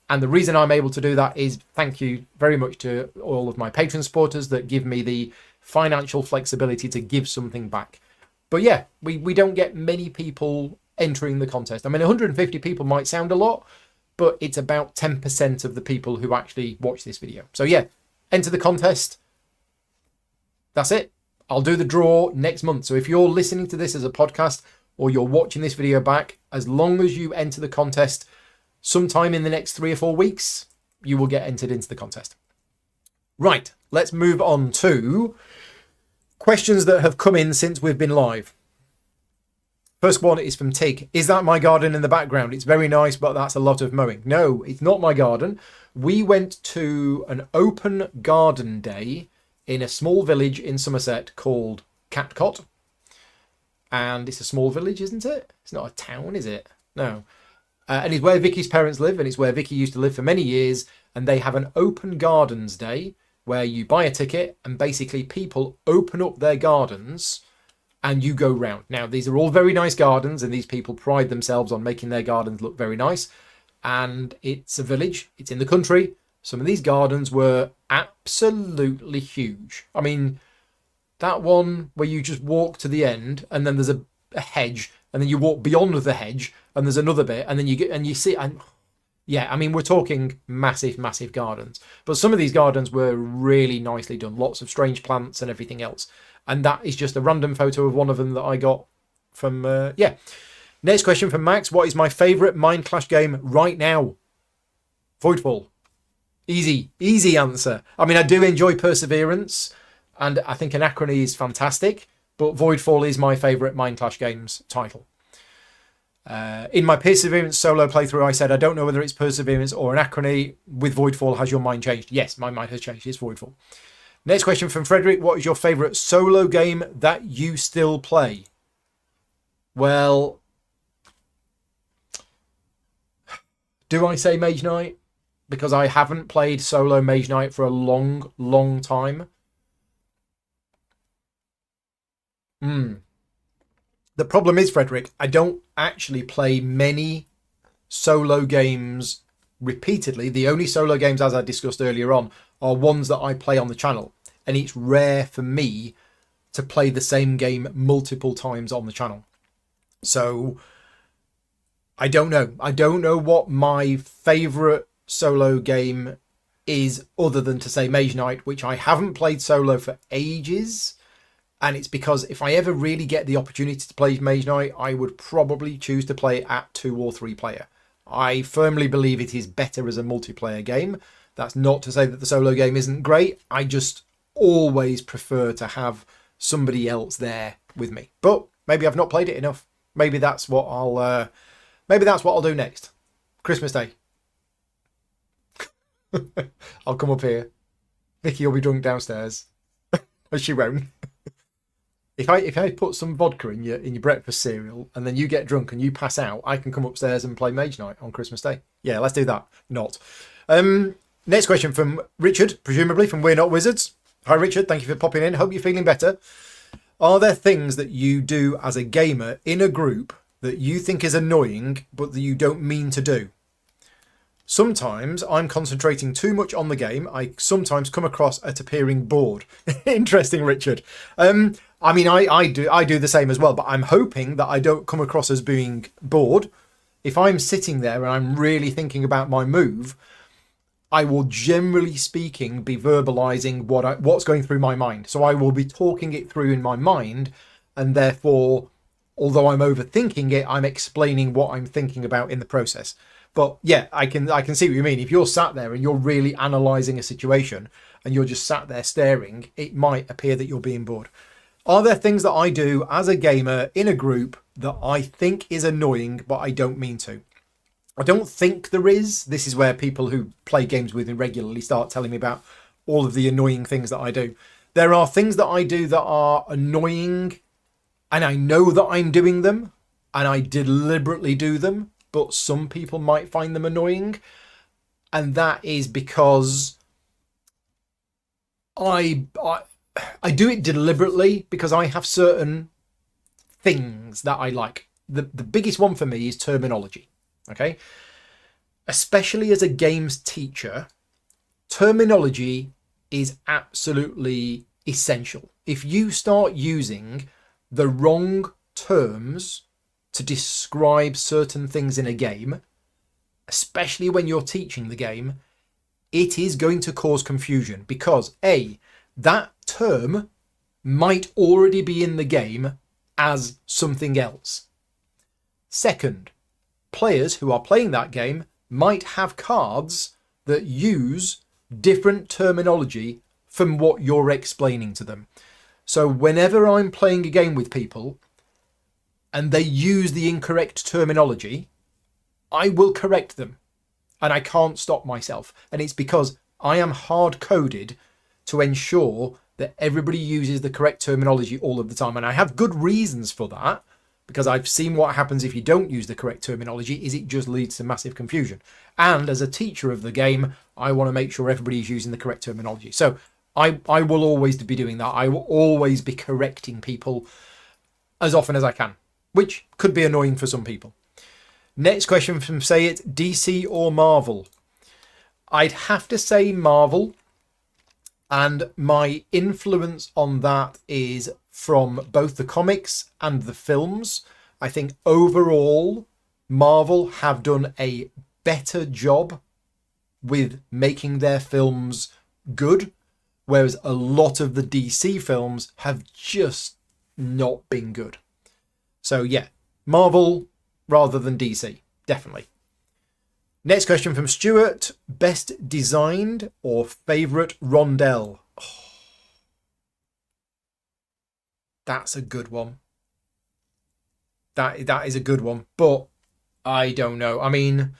And the reason I'm able to do that is thank you very much to all of my patron supporters that give me the financial flexibility to give something back. But yeah, we don't get many people entering the contest. I mean, 150 people might sound a lot, but it's about 10% of the people who actually watch this video. So yeah, enter the contest. That's it. I'll do the draw next month. So if you're listening to this as a podcast or you're watching this video back, as long as you enter the contest sometime in the next 3 or 4 weeks, you will get entered into the contest. Right, let's move on to questions that have come in since we've been live. First one is from Tig. Is that my garden in the background? It's very nice, but that's a lot of mowing. No, it's not my garden. We went to an open garden day in a small village in Somerset called Catcott. And it's a small village, isn't it? It's not a town, is it? No. And it's where Vicky's parents live, and it's where Vicky used to live for many years. And they have an open gardens day where you buy a ticket and basically people open up their gardens and you go round. Now, these are all very nice gardens, and these people pride themselves on making their gardens look very nice. And it's a village. It's in the country. Some of these gardens were absolutely huge. I mean, that one where you just walk to the end and then there's a hedge, and then you walk beyond the hedge and there's another bit, and then you get and you see, and yeah, I mean, we're talking massive gardens. But some of these gardens were really nicely done. Lots of strange plants and everything else. And that is just a random photo of one of them that I got from, yeah. Next question from Max. What is my favourite Mind Clash game right now? Voidfall. Easy answer. I mean, I do enjoy Perseverance, and I think Anachrony is fantastic, but Voidfall is my favourite Mind Clash Games title. In my Perseverance solo playthrough, I said I don't know whether it's Perseverance or Anachrony. With Voidfall, has your mind changed? Yes, my mind has changed. It's Voidfall. Next question from Frederick. What is your favourite solo game that you still play? Well, do I say Mage Knight? Because I haven't played solo Mage Knight for a long time. The problem is, Frederick, I don't actually play many solo games repeatedly. The only solo games, as I discussed earlier on, are ones that I play on the channel. And it's rare for me to play the same game multiple times on the channel. So I don't know. I don't know what my favourite solo game is, other than to say Mage Knight, which I haven't played solo for ages. And it's because if I ever really get the opportunity to play Mage Knight, I would probably choose to play it at 2 or 3 player. I firmly believe it is better as a multiplayer game. That's not to say that the solo game isn't great. I just always prefer to have somebody else there with me. But maybe I've not played it enough. Maybe that's what I'll do next. Christmas Day. I'll come up here. Vicky will be drunk downstairs. She won't. If I put some vodka in your breakfast cereal and then you get drunk and you pass out, I can come upstairs and play Mage Knight on Christmas Day. Yeah, let's do that. Not. Next question from Richard, presumably from We're Not Wizards. Hi Richard, thank you for popping in. Hope you're feeling better. Are there things that you do as a gamer in a group that you think is annoying but that you don't mean to do? Sometimes I'm concentrating too much on the game. I sometimes come across at appearing bored. Interesting, Richard. I mean, I do the same as well, but I'm hoping that I don't come across as being bored. If I'm sitting there and I'm really thinking about my move, I will, generally speaking, be verbalizing what's going through my mind. So I will be talking it through in my mind, and therefore, although I'm overthinking it, I'm explaining what I'm thinking about in the process. But yeah, I can see what you mean. If you're sat there and you're really analysing a situation and you're just sat there staring, it might appear that you're being bored. Are there things that I do as a gamer in a group that I think is annoying, but I don't mean to? I don't think there is. This is where people who play games with me regularly start telling me about all of the annoying things that I do. There are things that I do that are annoying, and I know that I'm doing them, and I deliberately do them, but some people might find them annoying. And that is because I do it deliberately, because I have certain things that I like. The biggest one for me is terminology. Okay, especially as a games teacher, terminology is absolutely essential. If you start using the wrong terms to describe certain things in a game, especially when you're teaching the game, it is going to cause confusion, because A, that term might already be in the game as something else. Second, players who are playing that game might have cards that use different terminology from what you're explaining to them. So whenever I'm playing a game with people and they use the incorrect terminology, I will correct them, and I can't stop myself. And it's because I am hard-coded to ensure that everybody uses the correct terminology all of the time. And I have good reasons for that, because I've seen what happens if you don't use the correct terminology, is it just leads to massive confusion. And as a teacher of the game, I want to make sure everybody's using the correct terminology. So I will always be doing that. I will always be correcting people as often as I can, which could be annoying for some people. Next question from Say It, DC or Marvel? I'd have to say Marvel, and my influence on that is from both the comics and the films. I think overall Marvel have done a better job with making their films good, whereas a lot of the DC films have just not been good. So yeah, Marvel rather than DC, definitely. Next question from Stuart, best designed or favourite rondelle? Oh, that's a good one. That is a good one, but I don't know. I mean,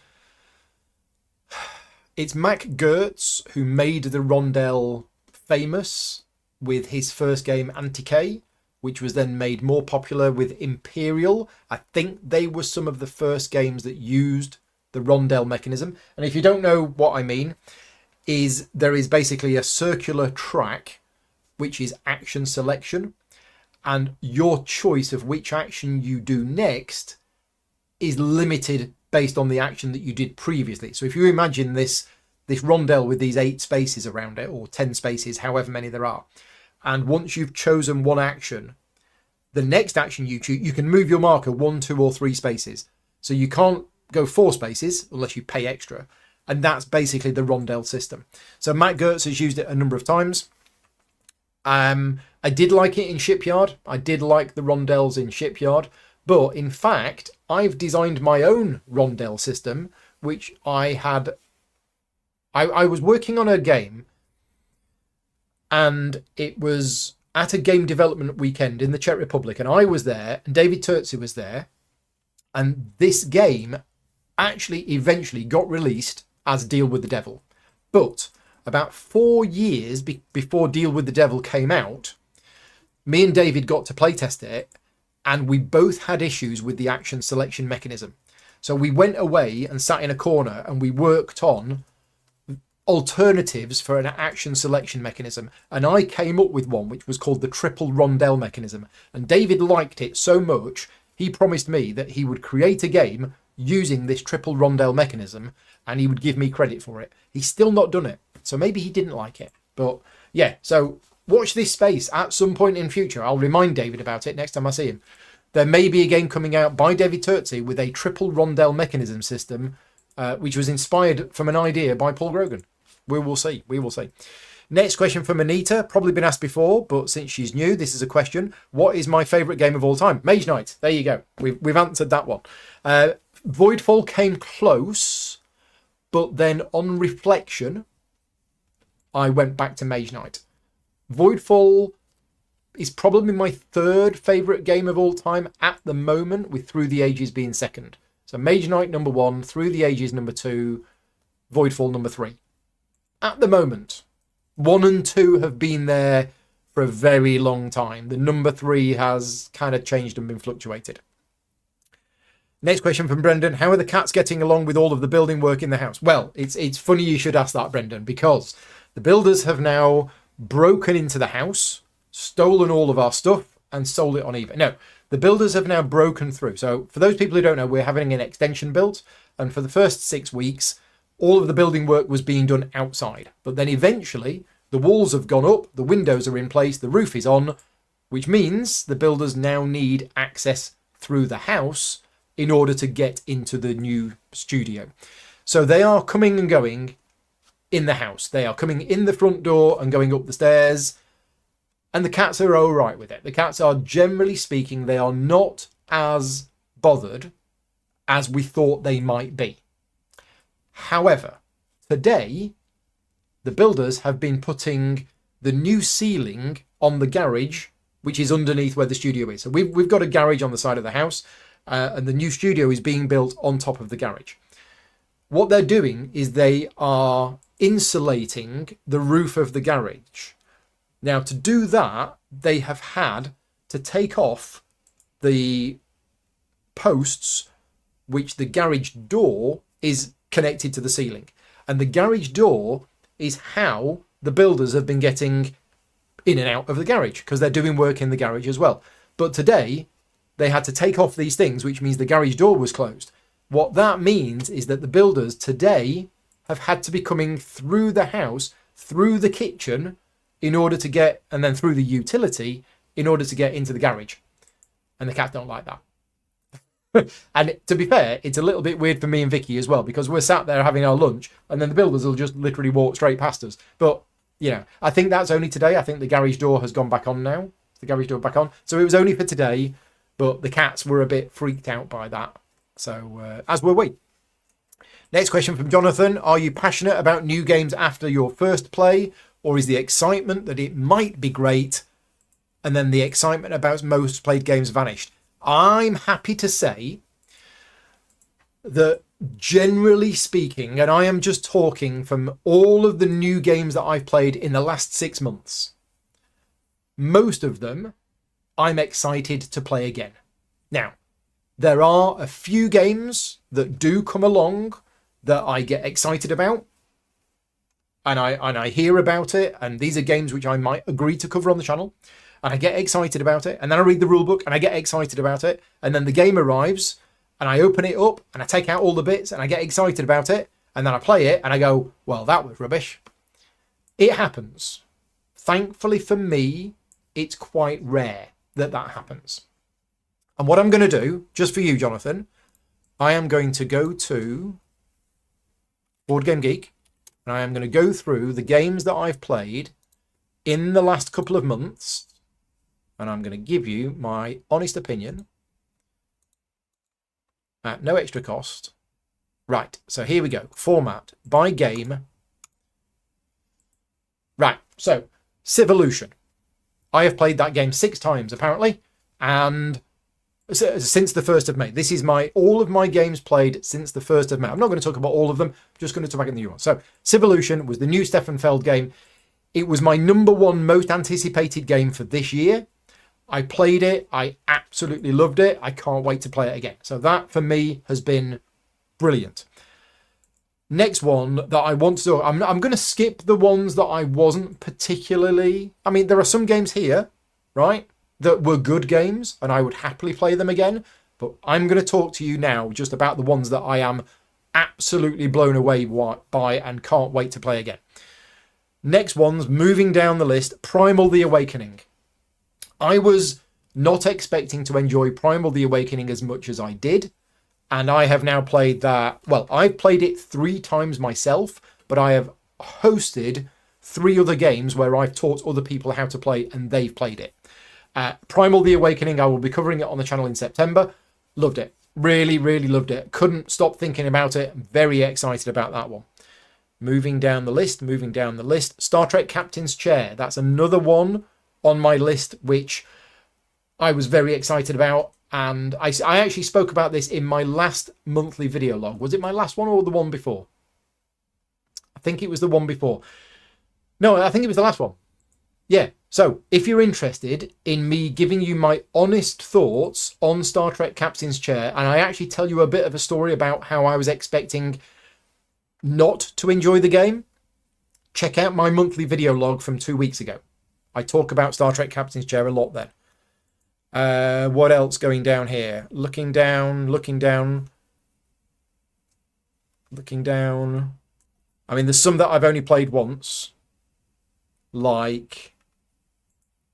it's Mac Gertz who made the rondelle famous with his first game Anti-K, which was then made more popular with Imperial. I think they were some of the first games that used the rondelle mechanism. And if you don't know what I mean, is there is basically a circular track, which is action selection, and your choice of which action you do next is limited based on the action that you did previously. So if you imagine this rondelle with these 8 spaces around it, or 10 spaces, however many there are, and once you've chosen one action, the next action you choose, you can move your marker 1, 2, or 3 spaces. So you can't go 4 spaces unless you pay extra. And that's basically the rondelle system. So Matt Gertz has used it a number of times. I did like it in Shipyard. I did like the rondelles in Shipyard. But in fact, I've designed my own rondelle system, which I was working on a game, and it was at a game development weekend in the Czech Republic, and I was there, and David Turtsey was there, and this game actually eventually got released as Deal with the Devil. But about 4 years before Deal with the Devil came out, me and David got to playtest it, and we both had issues with the action selection mechanism. So we went away and sat in a corner and we worked on alternatives for an action selection mechanism, and I came up with one which was called the triple rondelle mechanism, and David liked it so much he promised me that he would create a game using this triple rondelle mechanism and he would give me credit for it. He's still not done it, so maybe he didn't like it. But yeah, so watch this space. At some point in future, I'll remind David about it next time I see him. There may be a game coming out by David Turtsey with a triple rondelle mechanism system, which was inspired from an idea by Paul Grogan. We will see. We will see. Next question from Anita. Probably been asked before, but since she's new, this is a question. What is my favourite game of all time? Mage Knight. There you go. We've answered that one. Voidfall came close, but then on reflection, I went back to Mage Knight. Voidfall is probably my third favourite game of all time at the moment, with Through the Ages being second. So Mage Knight number 1, Through the Ages number 2, Voidfall number 3. At the moment, 1 and 2 have been there for a very long time. The number 3 has kind of changed and been fluctuated. Next question from Brendan. How are the cats getting along with all of the building work in the house? Well, it's funny you should ask that, Brendan, because the builders have now broken into the house, stolen all of our stuff, and sold it on eBay. No, the builders have now broken through. So for those people who don't know, we're having an extension built, and for the first 6 weeks, all of the building work was being done outside. But then eventually, the walls have gone up, the windows are in place, the roof is on, which means the builders now need access through the house in order to get into the new studio. So they are coming and going in the house. They are coming in the front door and going up the stairs. And the cats are all right with it. The cats are, generally speaking, they are not as bothered as we thought they might be. However, today, the builders have been putting the new ceiling on the garage, which is underneath where the studio is. So we've got a garage on the side of the house, and the new studio is being built on top of the garage. What they're doing is they are insulating the roof of the garage. Now, to do that, they have had to take off the posts which the garage door is connected to the ceiling. And the garage door is how the builders have been getting in and out of the garage, because they're doing work in the garage as well. But today, they had to take off these things, which means the garage door was closed. What that means is that the builders today have had to be coming through the house, through the kitchen, in order to get, and then through the utility, in order to get into the garage. And the cats don't like that. And to be fair, it's a little bit weird for me and Vicky as well, because we're sat there having our lunch, and then the builders will just literally walk straight past us. But, you know, I think that's only today. I think the garage door has gone back on now. The garage door back on. So it was only for today, but the cats were a bit freaked out by that. So, as were we. Next question from Jonathan. Are you passionate about new games after your first play? Or is the excitement that it might be great and then the excitement about most played games vanished? I'm happy to say that, generally speaking, and I am just talking from all of the new games that I've played in the last 6 months, most of them I'm excited to play again. Now, there are a few games that do come along that I get excited about, and I hear about it, and these are games which I might agree to cover on the channel, and I get excited about it, and then I read the rulebook and I get excited about it, and then the game arrives and I open it up and I take out all the bits and I get excited about it, and then I play it and I go, well, that was rubbish. It happens. Thankfully for me, it's quite rare that that happens. And what I'm going to do, just for you, Jonathan, I am going to go to Board Game Geek, and I am going to go through the games that I've played in the last couple of months, and I'm going to give you my honest opinion at no extra cost. Right, so here we go. Format by game. Right, so Civolution. I have played that game 6 times apparently, and since the 1st of May. This is all of my games played since the 1st of May. I'm not going to talk about all of them, I'm just going to talk about the new one. So Civolution was the new Stefan Feld game. It was my #1 most anticipated game for this year. I played it. I absolutely loved it. I can't wait to play it again. So that for me has been brilliant. Next one that I want to do, I'm going to skip the ones that I wasn't particularly... I mean, there are some games here, right, that were good games and I would happily play them again. But I'm going to talk to you now just about the ones that I am absolutely blown away by and can't wait to play again. Next one's moving down the list, Primal the Awakening. I was not expecting to enjoy Primal the Awakening as much as I did. And I have now played that. Well, I've played it 3 times myself, but I have hosted 3 other games where I've taught other people how to play and they've played it. Primal the Awakening, I will be covering it on the channel in September. Loved it. Really, really loved it. Couldn't stop thinking about it. Very excited about that one. Moving down the list, moving down the list. Star Trek Captain's Chair. That's another one on my list, which I was very excited about. And I actually spoke about this in my last monthly video log. Was it my last one or the one before? I think it was the one before. No, I think it was the last one. Yeah. So if you're interested in me giving you my honest thoughts on Star Trek Captain's Chair, and I actually tell you a bit of a story about how I was expecting not to enjoy the game, check out my monthly video log from 2 weeks ago. I talk about Star Trek Captain's Chair a lot then. What else going down here? Looking down. I mean, there's some that I've only played once. Like,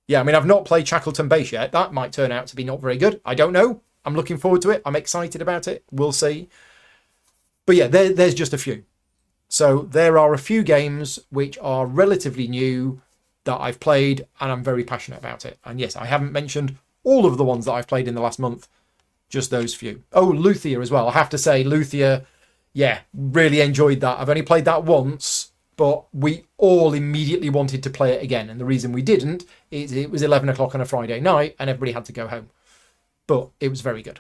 yeah, I mean, I've not played Shackleton Base yet. That might turn out to be not very good. I don't know. I'm looking forward to it. I'm excited about it. We'll see. But yeah, there's just a few. So there are a few games which are relatively new that I've played, and I'm very passionate about it. And yes, I haven't mentioned all of the ones that I've played in the last month, just those few. Oh, Luthia as well. I have to say, Luthia, yeah, really enjoyed that. I've only played that once, but we all immediately wanted to play it again. And the reason we didn't is it was 11 o'clock on a Friday night and everybody had to go home. But it was very good.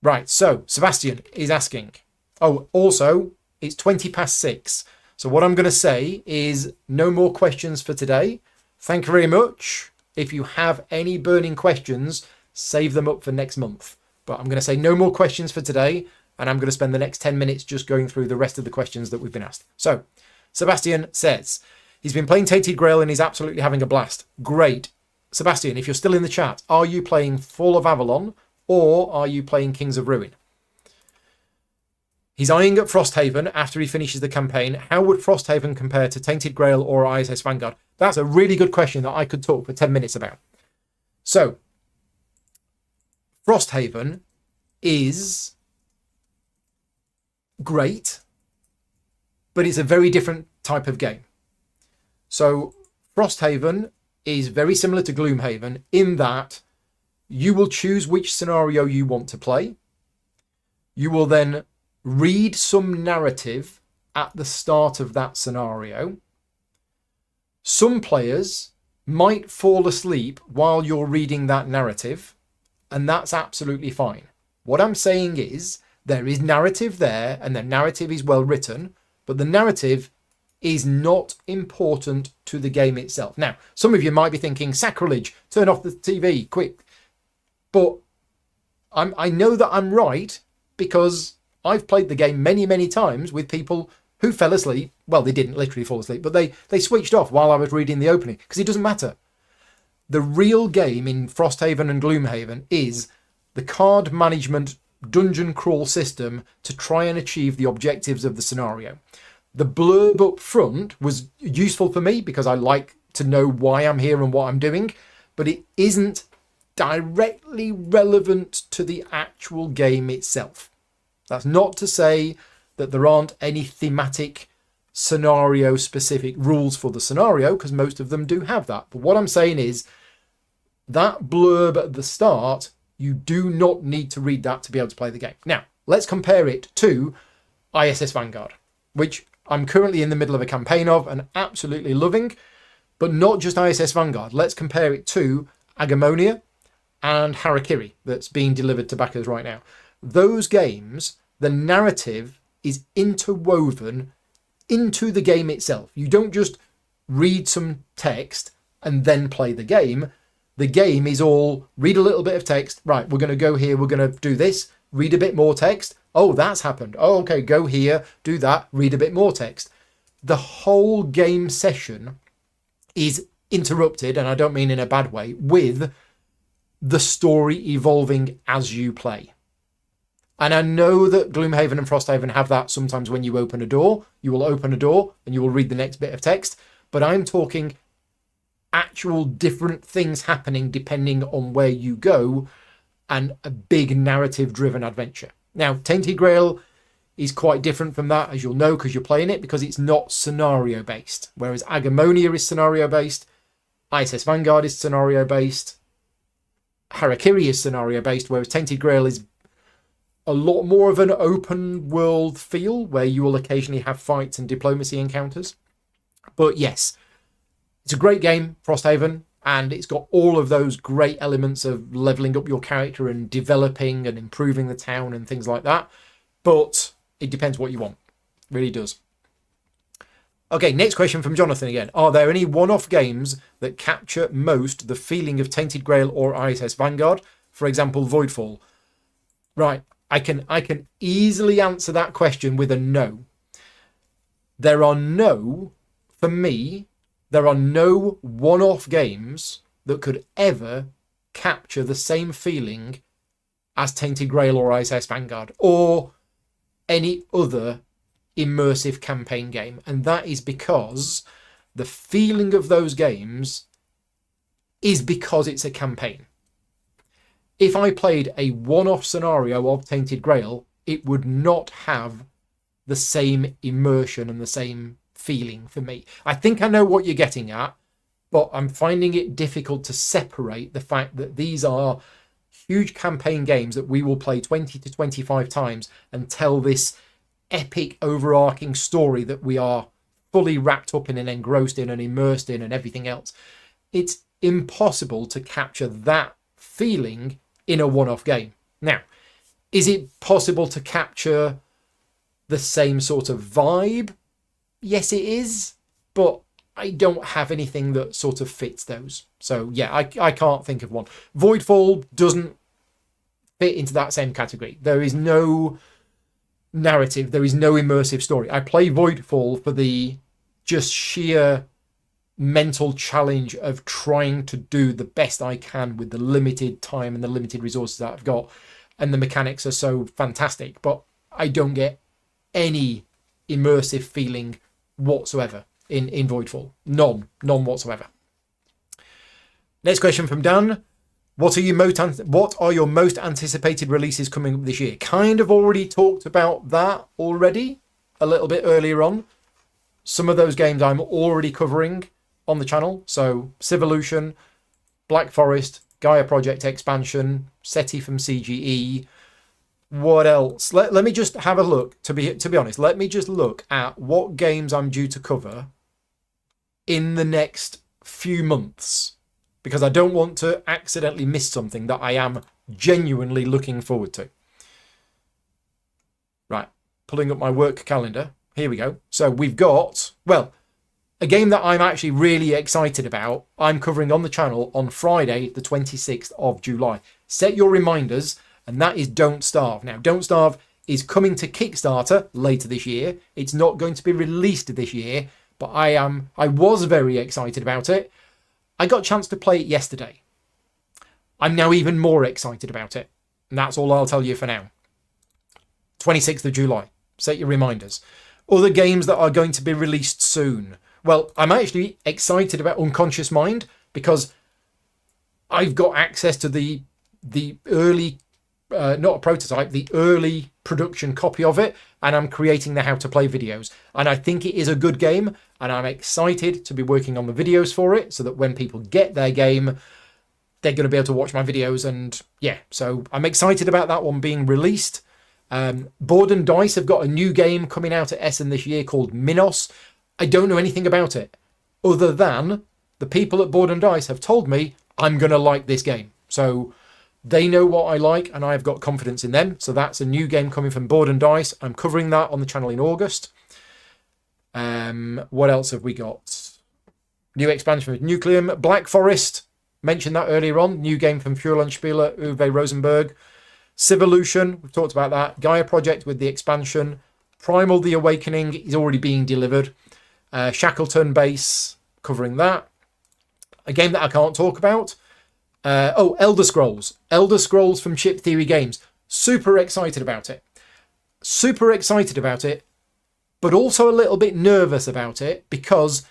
Right, so Sebastian is asking. Oh, also, it's 6:20. So what I'm going to say is no more questions for today. Thank you very much. If you have any burning questions, save them up for next month. But I'm going to say no more questions for today, and I'm going to spend the next 10 minutes just going through the rest of the questions that we've been asked. So, Sebastian says, he's been playing Tainted Grail and he's absolutely having a blast. Great. Sebastian, if you're still in the chat, are you playing Fall of Avalon or are you playing Kings of Ruin? He's eyeing at Frosthaven after he finishes the campaign. How would Frosthaven compare to Tainted Grail or ISS Vanguard? That's a really good question that I could talk for 10 minutes about. So, Frosthaven is great, but it's a very different type of game. So, Frosthaven is very similar to Gloomhaven in that you will choose which scenario you want to play. You will then read some narrative at the start of that scenario. Some players might fall asleep while you're reading that narrative, and that's absolutely fine. What I'm saying is there is narrative there, and the narrative is well written, but the narrative is not important to the game itself. Now, some of you might be thinking, sacrilege, turn off the TV, quick. But I know that I'm right because I've played the game many, many times with people who fell asleep. Well, they didn't literally fall asleep, but they switched off while I was reading the opening because it doesn't matter. The real game in Frosthaven and Gloomhaven is the card management dungeon crawl system to try and achieve the objectives of the scenario. The blurb up front was useful for me because I like to know why I'm here and what I'm doing, but it isn't directly relevant to the actual game itself. That's not to say that there aren't any thematic scenario specific rules for the scenario, because most of them do have that. But what I'm saying is that blurb at the start, you do not need to read that to be able to play the game. Now, let's compare it to ISS Vanguard, which I'm currently in the middle of a campaign of and absolutely loving, but not just ISS Vanguard. Let's compare it to Agamonia and Harakiri that's being delivered to backers right now. Those games, the narrative is interwoven into the game itself. You don't just read some text and then play the game. The game is all read a little bit of text. Right, we're going to go here. We're going to do this. Read a bit more text. Oh, that's happened. Oh, okay, go here, do that, read a bit more text. The whole game session is interrupted, and I don't mean in a bad way, with the story evolving as you play. And I know that Gloomhaven and Frosthaven have that sometimes when you open a door. You will open a door and you will read the next bit of text. But I'm talking actual different things happening depending on where you go and a big narrative-driven adventure. Now, Tainted Grail is quite different from that, as you'll know, because you're playing it, because it's not scenario-based. Whereas Agamonia is scenario-based, ISS Vanguard is scenario-based, Harakiri is scenario-based, whereas Tainted Grail is a lot more of an open world feel where you will occasionally have fights and diplomacy encounters. But yes, it's a great game, Frosthaven, and it's got all of those great elements of leveling up your character and developing and improving the town and things like that. But it depends what you want. It really does. Okay, next question from Jonathan again. Are there any one-off games that capture most the feeling of Tainted Grail or ISS Vanguard? For example, Voidfall. Right, I can easily answer that question with a no. For me, there are no one-off games that could ever capture the same feeling as Tainted Grail or ISS Vanguard or any other immersive campaign game. And that is because the feeling of those games is because it's a campaign. If I played a one-off scenario of Tainted Grail, it would not have the same immersion and the same feeling for me. I think I know what you're getting at, but I'm finding it difficult to separate the fact that these are huge campaign games that we will play 20 to 25 times and tell this epic overarching story that we are fully wrapped up in and engrossed in and immersed in and everything else. It's impossible to capture that feeling in a one-off game. Now, is it possible to capture the same sort of vibe? Yes, it is, but I don't have anything that sort of fits those. So yeah, I can't think of one. Voidfall doesn't fit into that same category. There is no narrative, there is no immersive story. I play Voidfall for the just sheer mental challenge of trying to do the best I can with the limited time and the limited resources that I've got, and the mechanics are so fantastic, but I don't get any immersive feeling whatsoever in Voidfall. None whatsoever. Next question from Dan. What are your most anticipated releases coming up this year? Kind of already talked about that already a little bit earlier on. Some of those games I'm already covering on the channel. So Civolution, Black Forest, Gaia Project Expansion, SETI from CGE. What else? Let me just have a look. To be honest, let me just look at what games I'm due to cover in the next few months, because I don't want to accidentally miss something that I am genuinely looking forward to. Right, pulling up my work calendar. Here we go. So we've got, well, a game that I'm actually really excited about. I'm covering on the channel on Friday, the 26th of July. Set your reminders, and that is Don't Starve. Now, Don't Starve is coming to Kickstarter later this year. It's not going to be released this year, but I was very excited about it. I got a chance to play it yesterday. I'm now even more excited about it. And that's all I'll tell you for now. 26th of July. Set your reminders. Other games that are going to be released soon. Well, I'm actually excited about Unconscious Mind because I've got access to the early, not a prototype, the early production copy of it, and I'm creating the how to play videos. And I think it is a good game, and I'm excited to be working on the videos for it so that when people get their game, they're going to be able to watch my videos. And yeah, so I'm excited about that one being released. Board and Dice have got a new game coming out at Essen this year called Minos. I don't know anything about it other than the people at Board and Dice have told me I'm going to like this game. So they know what I like and I've got confidence in them. So that's a new game coming from Board and Dice. I'm covering that on the channel in August. What else have we got? New expansion from Nucleum. Black Forest, mentioned that earlier on. New game from Fuhrlandspieler, Uwe Rosenberg. Civolution, we've talked about that. Gaia Project with the expansion. Primal The Awakening is already being delivered. Shackleton Base, covering that. A game that I can't talk about. Elder Scrolls. Elder Scrolls from Chip Theory Games. Super excited about it. Super excited about it, but also a little bit nervous about it because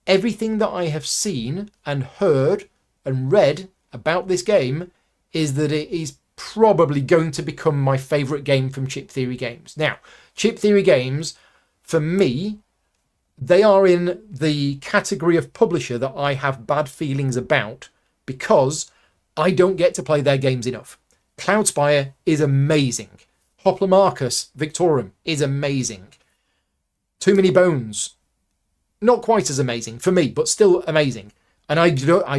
everything that I have seen and heard and read about this game is that it is probably going to become my favourite game from Chip Theory Games. Now, Chip Theory Games, for me, they are in the category of publisher that I have bad feelings about because I don't get to play their games enough. Cloudspire is amazing. Hoplomachus Victorum is amazing. Too Many Bones, not quite as amazing for me, but still amazing. And I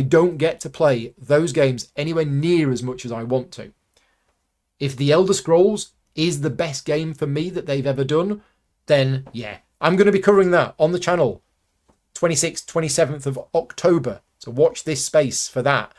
don't get to play those games anywhere near as much as I want to. If The Elder Scrolls is the best game for me that they've ever done, then yeah, I'm going to be covering that on the channel 26th, 27th of October. So watch this space for that.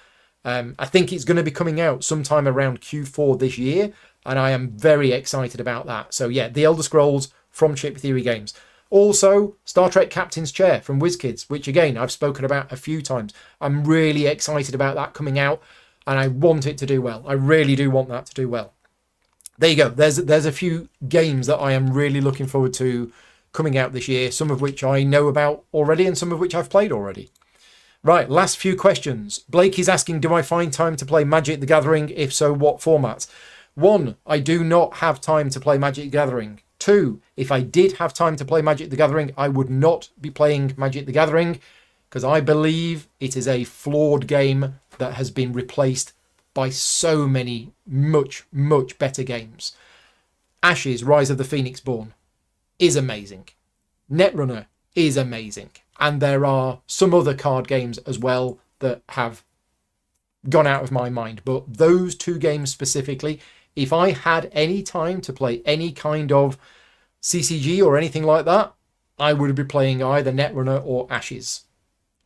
I think it's going to be coming out sometime around Q4 this year, and I am very excited about that. So yeah, The Elder Scrolls from Chip Theory Games. Also, Star Trek Captain's Chair from WizKids, which again, I've spoken about a few times. I'm really excited about that coming out, and I want it to do well. I really do want that to do well. There you go. There's a few games that I am really looking forward to coming out this year, some of which I know about already and some of which I've played already. Right, last few questions. Blake is asking, do I find time to play Magic the Gathering? If so, what formats? 1, I do not have time to play Magic the Gathering. 2, if I did have time to play Magic the Gathering, I would not be playing Magic the Gathering because I believe it is a flawed game that has been replaced by so many much, much better games. Ashes, Rise of the Phoenix Born is amazing. Netrunner is amazing. And there are some other card games as well that have gone out of my mind. But those 2 games specifically, if I had any time to play any kind of CCG or anything like that, I would be playing either Netrunner or Ashes.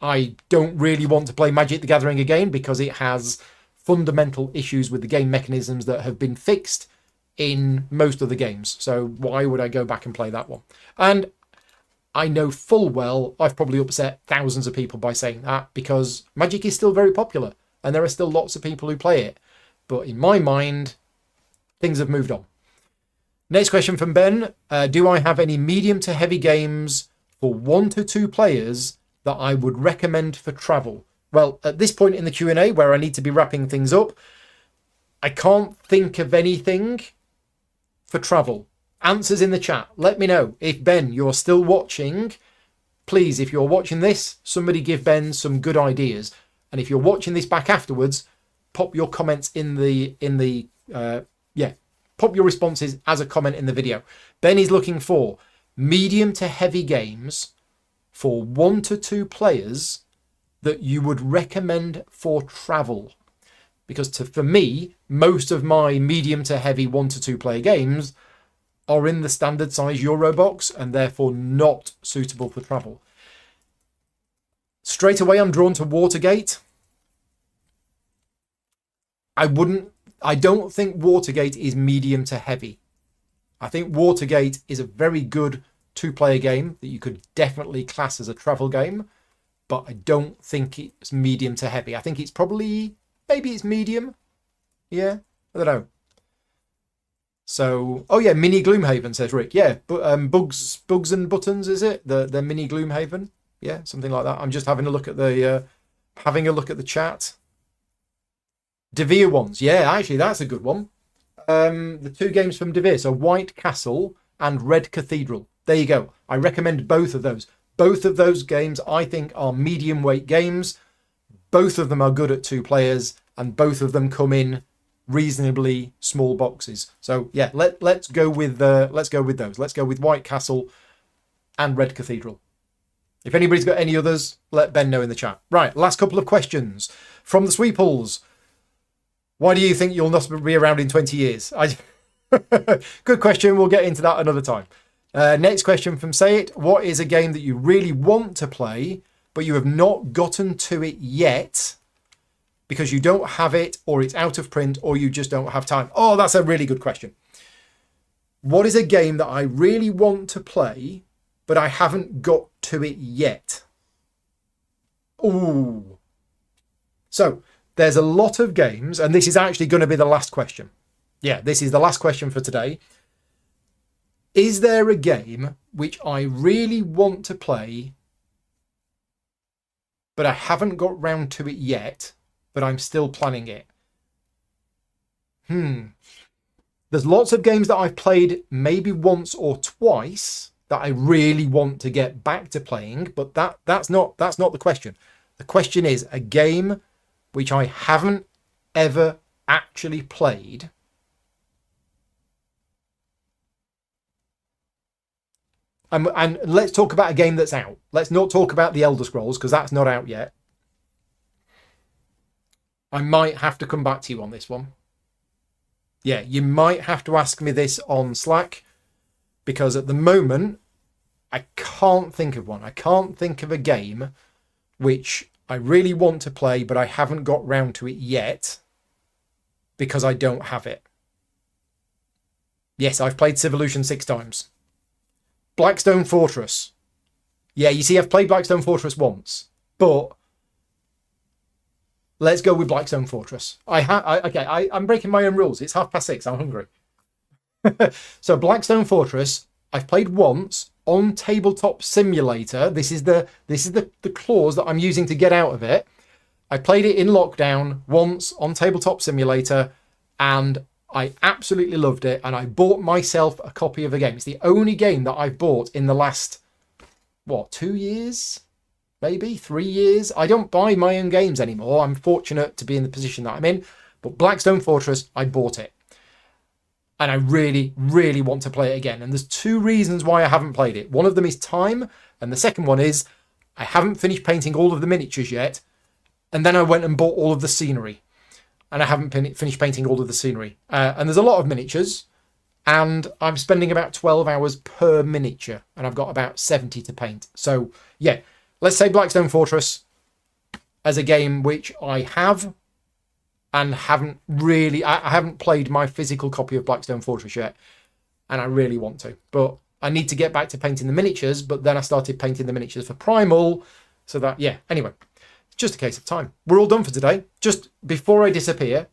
I don't really want to play Magic the Gathering again because it has fundamental issues with the game mechanisms that have been fixed in most of the games. So why would I go back and play that one? And I know full well I've probably upset thousands of people by saying that because Magic is still very popular and there are still lots of people who play it. But in my mind, things have moved on. Next question from Ben. Do I have any medium to heavy games for 1 to 2 players that I would recommend for travel? Well, at this point in the Q&A where I need to be wrapping things up, I can't think of anything for travel. Answers in the chat. Let me know. If Ben, you're still watching, please, if you're watching this, somebody give Ben some good ideas. And if you're watching this back afterwards, pop your comments pop your responses as a comment in the video. Ben is looking for medium to heavy games for 1 to 2 players that you would recommend for travel. Because for me, most of my medium to heavy 1 to 2 player games are in the standard size Euro box and therefore not suitable for travel. Straight away, I'm drawn to Watergate. I don't think Watergate is medium to heavy. I think Watergate is a very good 2-player game that you could definitely class as a travel game, but I don't think it's medium to heavy. I think it's probably, maybe it's medium. Yeah, I don't know. So, oh yeah, Mini Gloomhaven, says Rick. Yeah, but Bugs and Buttons, is it? The Mini Gloomhaven? Yeah, something like that. I'm just having a look at the chat. Devere ones. Yeah, actually, that's a good one. The 2 games from Devere, so White Castle and Red Cathedral. There you go. I recommend both of those. Both of those games, I think, are medium weight games. Both of them are good at 2 players, and both of them come in reasonably small boxes. So yeah, let's go with those. Let's go with White Castle and Red Cathedral. If anybody's got any others, let Ben know in the chat. Right, last couple of questions from the Sweeples. Why do you think you'll not be around in 20 years? Good question. We'll get into that another time. Next question from Say It. What is a game that you really want to play, but you have not gotten to it yet because you don't have it, or it's out of print, or you just don't have time? Oh, that's a really good question. What is a game that I really want to play, but I haven't got to it yet? Ooh. So there's a lot of games, and this is actually going to be the last question. Yeah, this is the last question for today. Is there a game which I really want to play, but I haven't got round to it yet, but I'm still planning it? There's lots of games that I've played maybe once or twice that I really want to get back to playing, but that's not the question. The question is a game which I haven't ever actually played, And let's talk about a game that's out. Let's not talk about the Elder Scrolls, because that's not out yet. I might have to come back to you on this one. Yeah, you might have to ask me this on Slack, because at the moment, I can't think of one. I can't think of a game which I really want to play, but I haven't got round to it yet because I don't have it. Yes, I've played Civilization 6 times. Blackstone Fortress. Yeah, you see, I've played Blackstone Fortress once, but let's go with Blackstone Fortress. I'm breaking my own rules. It's 6:30. I'm hungry. So Blackstone Fortress, I've played once on Tabletop Simulator. This is the clause that I'm using to get out of it. I played it in lockdown once on Tabletop Simulator, and I absolutely loved it. And I bought myself a copy of the game. It's the only game that I've bought in the last, 2 years? Maybe 3 years. I don't buy my own games anymore. I'm fortunate to be in the position that I'm in. But Blackstone Fortress, I bought it. And I really, really want to play it again. And there's 2 reasons why I haven't played it. One of them is time. And the second one is I haven't finished painting all of the miniatures yet. And then I went and bought all of the scenery. And I haven't finished painting all of the scenery. And there's a lot of miniatures. And I'm spending about 12 hours per miniature. And I've got about 70 to paint. So, yeah. Let's say Blackstone Fortress as a game which I have and haven't really... I haven't played my physical copy of Blackstone Fortress yet, and I really want to. But I need to get back to painting the miniatures, but then I started painting the miniatures for Primal, so that... Yeah, anyway, it's just a case of time. We're all done for today. Just before I disappear,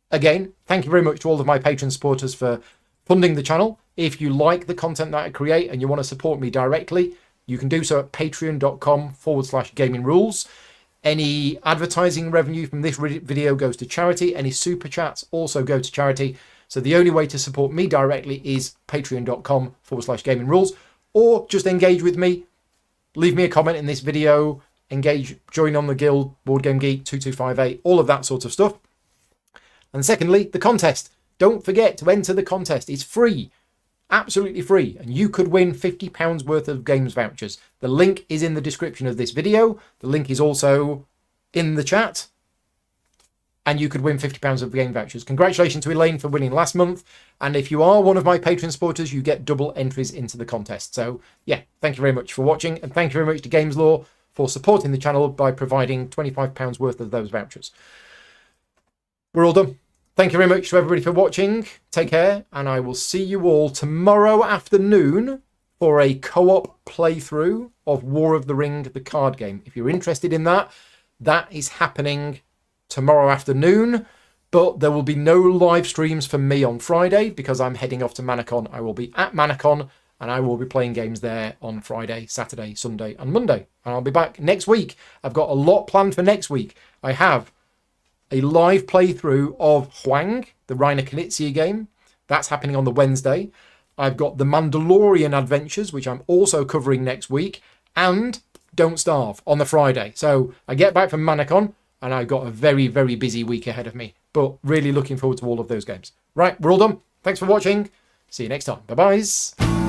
again, thank you very much to all of my Patreon supporters for funding the channel. If you like the content that I create and you want to support me directly, you can do so at patreon.com/gaming rules. Any advertising revenue from this video goes to charity. Any super chats also go to charity. So the only way to support me directly is patreon.com/gaming rules, or just engage with me. Leave me a comment in this video, engage, join on the guild, Board Game Geek 2258, all of that sort of stuff. And secondly, the contest. Don't forget to enter the contest. It's free. Absolutely free, and you could win £50 worth of games vouchers. The link is in the description of this video. The link is also in the chat, and you could win £50 of game vouchers. Congratulations to Elaine for winning last month, and if you are one of my Patreon supporters, you get double entries into the contest. So yeah, thank you very much for watching, and thank you very much to Games Law for supporting the channel by providing £25 worth of those vouchers. We're all done. Thank you very much to everybody for watching. Take care, and I will see you all tomorrow afternoon for a co-op playthrough of War of the Ring, the card game. If you're interested in that, that is happening tomorrow afternoon, but there will be no live streams from me on Friday because I'm heading off to Manacon. I will be at Manacon, and I will be playing games there on Friday, Saturday, Sunday, and Monday. And I'll be back next week. I've got a lot planned for next week. I have a live playthrough of Huang, the Reiner Knizia game. That's happening on the Wednesday. I've got the Mandalorian Adventures, which I'm also covering next week, and Don't Starve on the Friday. So I get back from Manacon, and I've got a very, very busy week ahead of me, but really looking forward to all of those games. Right, we're all done. Thanks for watching. See you next time. Bye-bye.